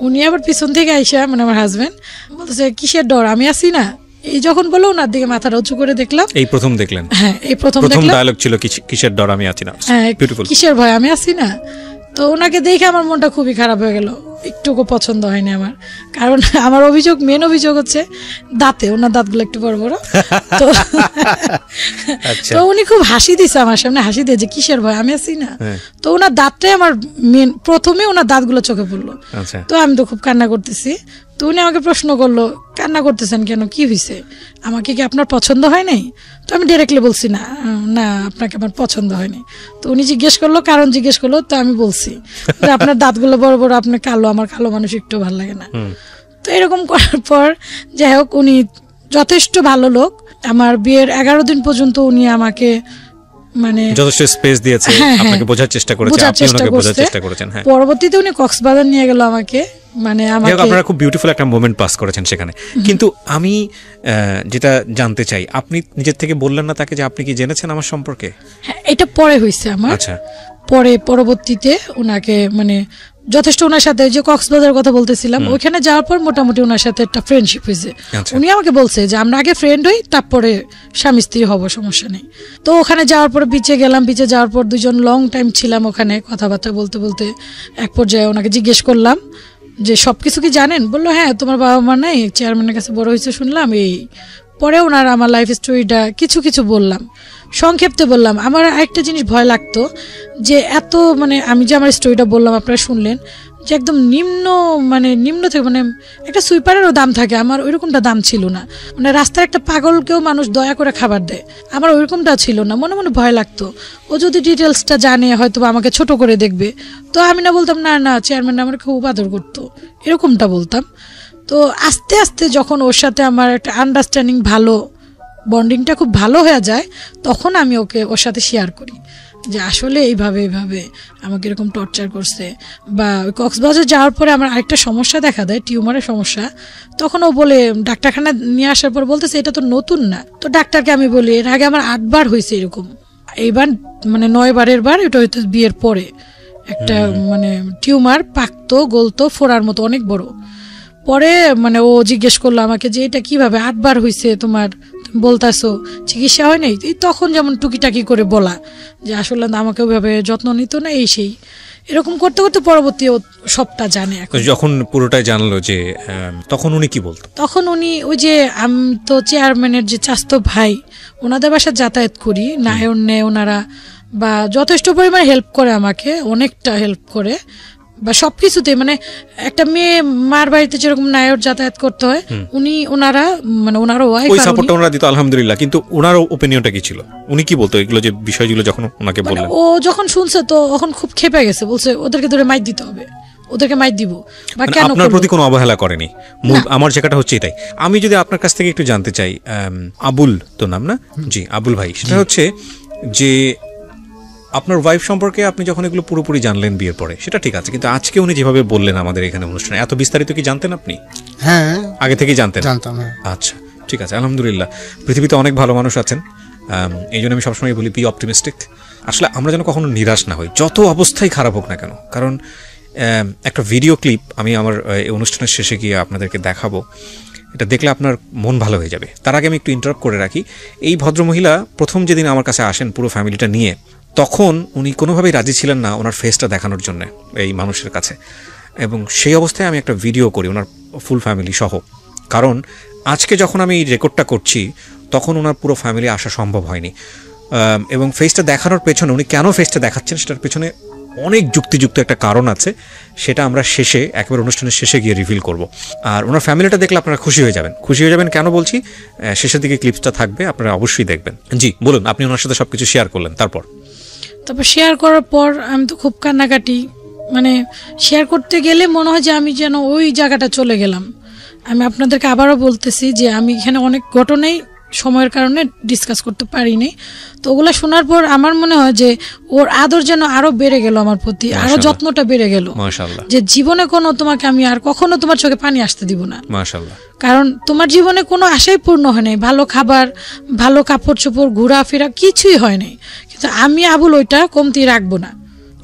উনি আবার পিছন থেকে আইসা মানে আমার হাজবেন্ড বলতেছে কিসের ডর, আমি আছি না। এই যখন বলো ওনার দিকে মাথাটা উঁচু করে দেখলাম, এই প্রথম দেখলেন? হ্যাঁ, এই প্রথম ডায়লগ ছিল কিসের ডর আমি আছি না। হ্যাঁ, কিসের ভয় আমি আছি না। তো ওনাকে দেখে আমার মনটা খুবই খারাপ হয়ে গেল, একটুকু পছন্দ হয়নি আমার। কারণ আমার মেন অভিযোগ হচ্ছে দাঁতে, ওনার দাঁতগুলো একটু বড় বড়। তো উনি খুব হাসি দিছে আমার সামনে, হাসি দিয়ে যে কিসের ভয় আমি আছি না। তো ওনার দাঁতটাই আমার মেন, প্রথমে ওনার দাঁতগুলো চোখে পড়লো। তো আমি তো খুব কান্না করতেছি। তো উনি আমাকে প্রশ্ন করলো কান্না করতেছেন কেন, কি হয়েছে, আমাকে কি আপনার পছন্দ হয় নাই? তো আমি ডিরেক্টলি বলছি না, না আপনাকে আমার পছন্দ হয়নি। তো উনি জিজ্ঞেস করলো, কারণ জিজ্ঞেস করলো, তো আমি বলছি আপনার দাঁতগুলো বড় বড়, আপনি কালো, আমার কালো মানুষ একটু ভালো লাগে না। তো এরকম করার পর যাই হোক, উনি যথেষ্ট ভালো লোক। আমার বিয়ের 11 দিন পর্যন্ত উনি আমাকে মানে যথেষ্ট স্পেস দিয়েছে, আপনাকে বোঝার চেষ্টা করেছে, আপনি ওনাকে বোঝার চেষ্টা করেছেন। হ্যাঁ, পরবর্তীতে উনি কক্সবাজার নিয়ে গেল আমাকে, মানে আমাকে, আপনারা খুব বিউটিফুল একটা মোমেন্ট পাস করেছেন সেখানে। কিন্তু আমি যেটা জানতে চাই, আপনি নিজের থেকে বললেন না তাকে যে আপনি কি জেনেছেন আমার সম্পর্কে? হ্যাঁ, এটা পরে হয়েছে আমার। আচ্ছা, পরবর্তীতে ওনাকে মানে যথেষ্ট ওনার সাথে, যে কক্সবাজার কথা বলতেছিলাম, ওইখানে যাওয়ার পর মোটামুটি ওনার সাথে একটা ফ্রেন্ডশিপ হয়েছে। উনি আমাকে বলছে যে আমরা আগে ফ্রেন্ড হই, তারপরে স্বামী স্ত্রী হব, সমস্যা নেই। তো ওখানে যাওয়ার পর বিচে গেলাম, বিচে যাওয়ার পর দুজন লং টাইম ছিলাম ওখানে, কথাবার্তা বলতে বলতে এক পর্যায়ে ওনাকে জিজ্ঞেস করলাম যে সবকিছু কি জানেন? বললো হ্যাঁ, তোমার বাবা মা নাই, চেয়ারম্যানের কাছে বড় হয়েছে শুনলাম। এই পরে ওনার আমার লাইফ স্টোরিটা কিছু কিছু বললাম, সংক্ষেপে বললাম। আমার আরেকটা জিনিস ভয় লাগতো যে এত মানে আমি যে আমার স্টোরিটা বললাম, আপনারা শুনলেন যে একদম নিম্ন থেকে মানে একটা সুইপারেরও দাম থাকে, আমার ওইরকমটা দাম ছিল না। মানে রাস্তার একটা পাগলকেও মানুষ দয়া করে খাবার দেয়, আমার ওইরকমটা ছিল না। মনে মনে ভয় লাগতো, ও যদি ডিটেলসটা জানে হয়তো আমাকে ছোট করে দেখবে। তো আমি না বলতাম না না, চেয়ারম্যান আমার খুব আদর করতো, এরকমটা বলতাম। তো আস্তে আস্তে যখন ওর সাথে আমার একটা আন্ডারস্ট্যান্ডিং ভালো, বন্ডিংটা খুব ভালো হয়ে যায়, তখন আমি ওর সাথে শেয়ার করি যে আসলে এইভাবে আমাকে এরকম টর্চার করছে। বা কক্সবাজার যাওয়ার পরে আমার আরেকটা সমস্যা দেখা দেয়, টিউমারের সমস্যা। তখন ও বলে, ডাক্তারখানা নিয়ে আসার পর বলতেছে এটা তো নতুন না। তো ডাক্তারকে আমি বলি এর আগে আমার 8 বার হয়েছে এরকম, এইবার মানে 9 বারের বার, এটা হয়তো বিয়ের পরে একটা মানে টিউমার পাকতো, গলতো, ফোড়ার মতো অনেক বড়। পরে মানে ও জিজ্ঞেস করলো আমাকে যে এটা কিভাবে 8 বার হয়েছে তোমার, তুমি বলতাছো চিকিৎসা হয় নাই? তখন যেমন টুকিটাকি করে বলা যে আসলে আমাকে ওইভাবে যত্ন নিত না, এই সেই এরকম করতে করতে পরবর্তী সবটা জানে। এখন যখন পুরোটাই জানলো যে তখন উনি কি বলতো? তখন উনি ওই যে আমি তো চেয়ারম্যানের যে চাস্তো ভাই, ওনাদের বাসায় যাতায়াত করি, নায়র নেয় ওনারা, বা যথেষ্ট পরিমাণে হেল্প করে আমাকে, অনেকটা হেল্প করে, বা সবকিছুতে মানে একটা মেয়ে মার বাড়িতে যেরকম নায়র যাতায়াত করতে হয়, ওনারা মানে ওনার ওয়াইফ ওই সাপোর্টটা ওনারা দিত আলহামদুলিল্লাহ। কিন্তু ওনার ওপিনিয়নটা কি ছিল? উনি কি বলতো এগুলো যে বিষয়গুলো যখন ওনাকে বললেন? ও যখন শুনছে তো তখন খুব ক্ষেপে গেছে, বলছে ওদেরকে ধরে মাইর দিতে হবে, ওদেরকে মাইর দিব। বা কেন আপনার প্রতি কোনো অবহেলা করেনি? আমার জায়গাটা হচ্ছে এটাই। আমি যদি আপনার কাছ থেকে একটু জানতে চাই, আবুল তো নাম না? জি, আবুল ভাই, সেটা হচ্ছে যে আপনার ওয়াইফ সম্পর্কে আপনি যখন এগুলো পুরোপুরি জানলেন বিয়ের পরে, সেটা ঠিক আছে, কিন্তু আজকে উনি যেভাবে বললেন আমাদের এখানে অনুষ্ঠানে, এত বিস্তারিত কি জানতেন আপনি? হ্যাঁ, আগে থেকেই জানতেন? জানতাম। আচ্ছা, ঠিক আছে, আলহামদুলিল্লাহ। পৃথিবীতে অনেক ভালো মানুষ আছেন, এই জন্য আমি সবসময় বলি বি অপটিমিস্টিক। আসলে আমরা যেন কখনো নিরাশ না হই, যত অবস্থাই খারাপ হোক না কেন। কারণ একটা ভিডিও ক্লিপ আমি আমার এই অনুষ্ঠানের শেষে গিয়ে আপনাদেরকে দেখাবো, এটা দেখলে আপনার মন ভালো হয়ে যাবে। তার আগে আমি একটু ইন্টারাপ্ট করে রাখি। এই ভদ্রমহিলা প্রথম যেদিন আমার কাছে আসেন পুরো ফ্যামিলিটা নিয়ে, তখন উনি কোনোভাবেই রাজি ছিলেন না ওনার ফেসটা দেখানোর জন্য এই মানুষের কাছে, এবং সেই অবস্থায় আমি একটা ভিডিও করি ওনার ফুল ফ্যামিলি সহ। কারণ আজকে যখন আমি এই রেকর্ডটা করছি তখন ওনার পুরো ফ্যামিলি আসা সম্ভব হয়নি, এবং ফেসটা দেখানোর পেছনে, উনি কেন ফেসটা দেখাচ্ছেন সেটার পেছনে অনেক যুক্তিযুক্ত একটা কারণ আছে, সেটা আমরা শেষে একেবারে অনুষ্ঠানের শেষে গিয়ে রিভিল করব। আর ওনার ফ্যামিলিটা দেখলে আপনারা খুশি হয়ে যাবেন। কেন বলছি, শেষের দিকে ক্লিপসটা থাকবে, আপনারা অবশ্যই দেখবেন। জি বলুন, আপনি ওনার সাথে সবকিছু শেয়ার করলেন, তারপর শেয়ার করার পর আমি তো খুব কান্নাকাটি, মানে শেয়ার করতে গেলে মনে হয় যে আমি যেন ওই জায়গাটা চলে গেলাম। আমি আপনাদেরকে আবারও বলতেছি যে আমি এখানে অনেক ঘটনাই সময়ের কারণে ডিসকাস করতে পারিনি। তো ওগুলো শোনার পর আমার মনে হয় যে ওর আদর যেন আরো বেড়ে গেল আমার প্রতি, আরো যত্নটা বেড়ে গেল। মাশাআল্লাহ। যে জীবনে কোনো তোমাকে আমি আর কখনো তোমার চোখে পানি আসতে দিব না। মাশাআল্লাহ। কারণ তোমার জীবনে কোনো আশাই পূর্ণ হয় নাই, ভালো খাবার, ভালো কাপড় চোপড়, ঘোরাফেরা কিছুই হয় নাই, কিন্তু আমি আবুল ওইটা কমতি রাখবো না।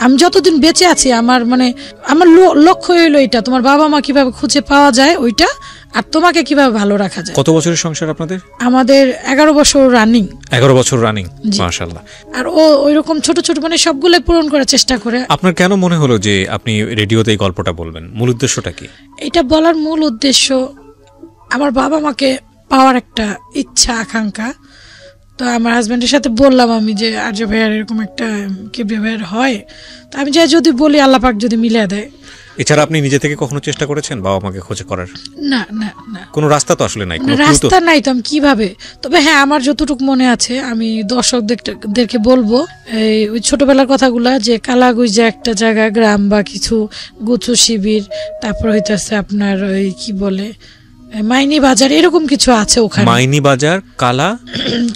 আমি যতদিন বেঁচে আছি আমার লক্ষ্য হইলো এটা, তোমার বাবা মা কিভাবে খুঁজে পাওয়া যায় ওইটা, আর তোমাকে কিভাবে ভালো রাখা যায়। কত বছরের সংসার আপনাদের? আমাদের 11 বছর রানিং। 11 বছর রানিং, মাশাআল্লাহ। আর ও ওইরকম ছোট ছোট মানে সবগুলো পূরণ করার চেষ্টা করে। আপনার কেন মনে হলো যে আপনি রেডিওতে এই গল্পটা বলবেন? মূল উদ্দেশ্যটা কি? এটা বলার মূল উদ্দেশ্য আমার বাবা মাকে পাওয়ার একটা ইচ্ছা, আকাঙ্ক্ষা। তো আমার হাজব্যান্ডের সাথে বললাম আমি যে আর্য ভাইয়ার এরকম একটা কিবরিয়া ভাইয়ার হয়, তো আমি যাই যদি বলি আল্লাহ পাক যদি মিলিয়ে দেয়। এছাড়া আপনি নিজে থেকে কখনো চেষ্টা করেছেন বাবা মাকে খোঁজ করার? না না না, কোনো রাস্তা তো আসলে নাই, কোনো রাস্তা নাই, তো আমি কিভাবে? তবে হ্যাঁ, আমার যতটুকু মনে আছে আমি দর্শকদেরকে বলবো ওই ছোটবেলার কথাগুলা, যে কালাগুইজা একটা জায়গা, গ্রাম বা কিছু গুচ্ছ শিবির, তারপর হইতেছে আপনার ওই কি বলে মাইনি বাজার, এরকম কিছু আছে ওখানে। মাইনি বাজার,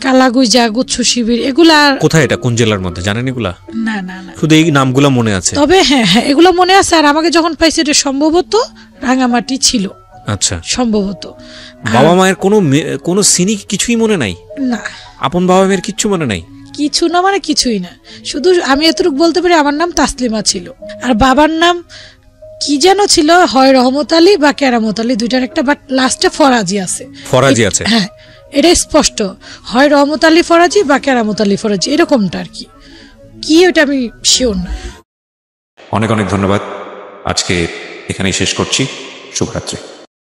কালাগুইজা, গুচ্ছ শিবির, এগুলা কোথায়? এটা কোন জেলার মধ্যে জানেন এগুলা? না না না, শুধু এই নামগুলো মনে আছে। তবে হ্যাঁ হ্যাঁ এগুলো মনে আছে। আর আমাকে যখন পাইছে এটা সম্ভবত রাঙামাটি ছিল। আচ্ছা, সম্ভবত। বাবা মায়ের কোনো সিনি কিছুই মনে নাই? না, আপন বাবা মায়ের কিচ্ছু মনে নাই? কিছু না, মানে কিছুই না। শুধু আমি এতটুকু বলতে পারি আমার নাম তাসলিমা ছিল, আর বাবার নাম কি যেন ছিল, হয় রহমত আলী বা কেরামত আলী, দুইটার একটা, বাট লাস্টে ফরাজি আছে। ফরাজি আছে, হ্যাঁ, এটা স্পষ্ট, হয় রহমত আলী ফরাজি বা কেরামত আলী ফরাজি, এরকমটা আর কি ওটা আমি শিওর না। অনেক অনেক ধন্যবাদ। আজকে এখানেই শেষ করছি। শুভরাত্রি।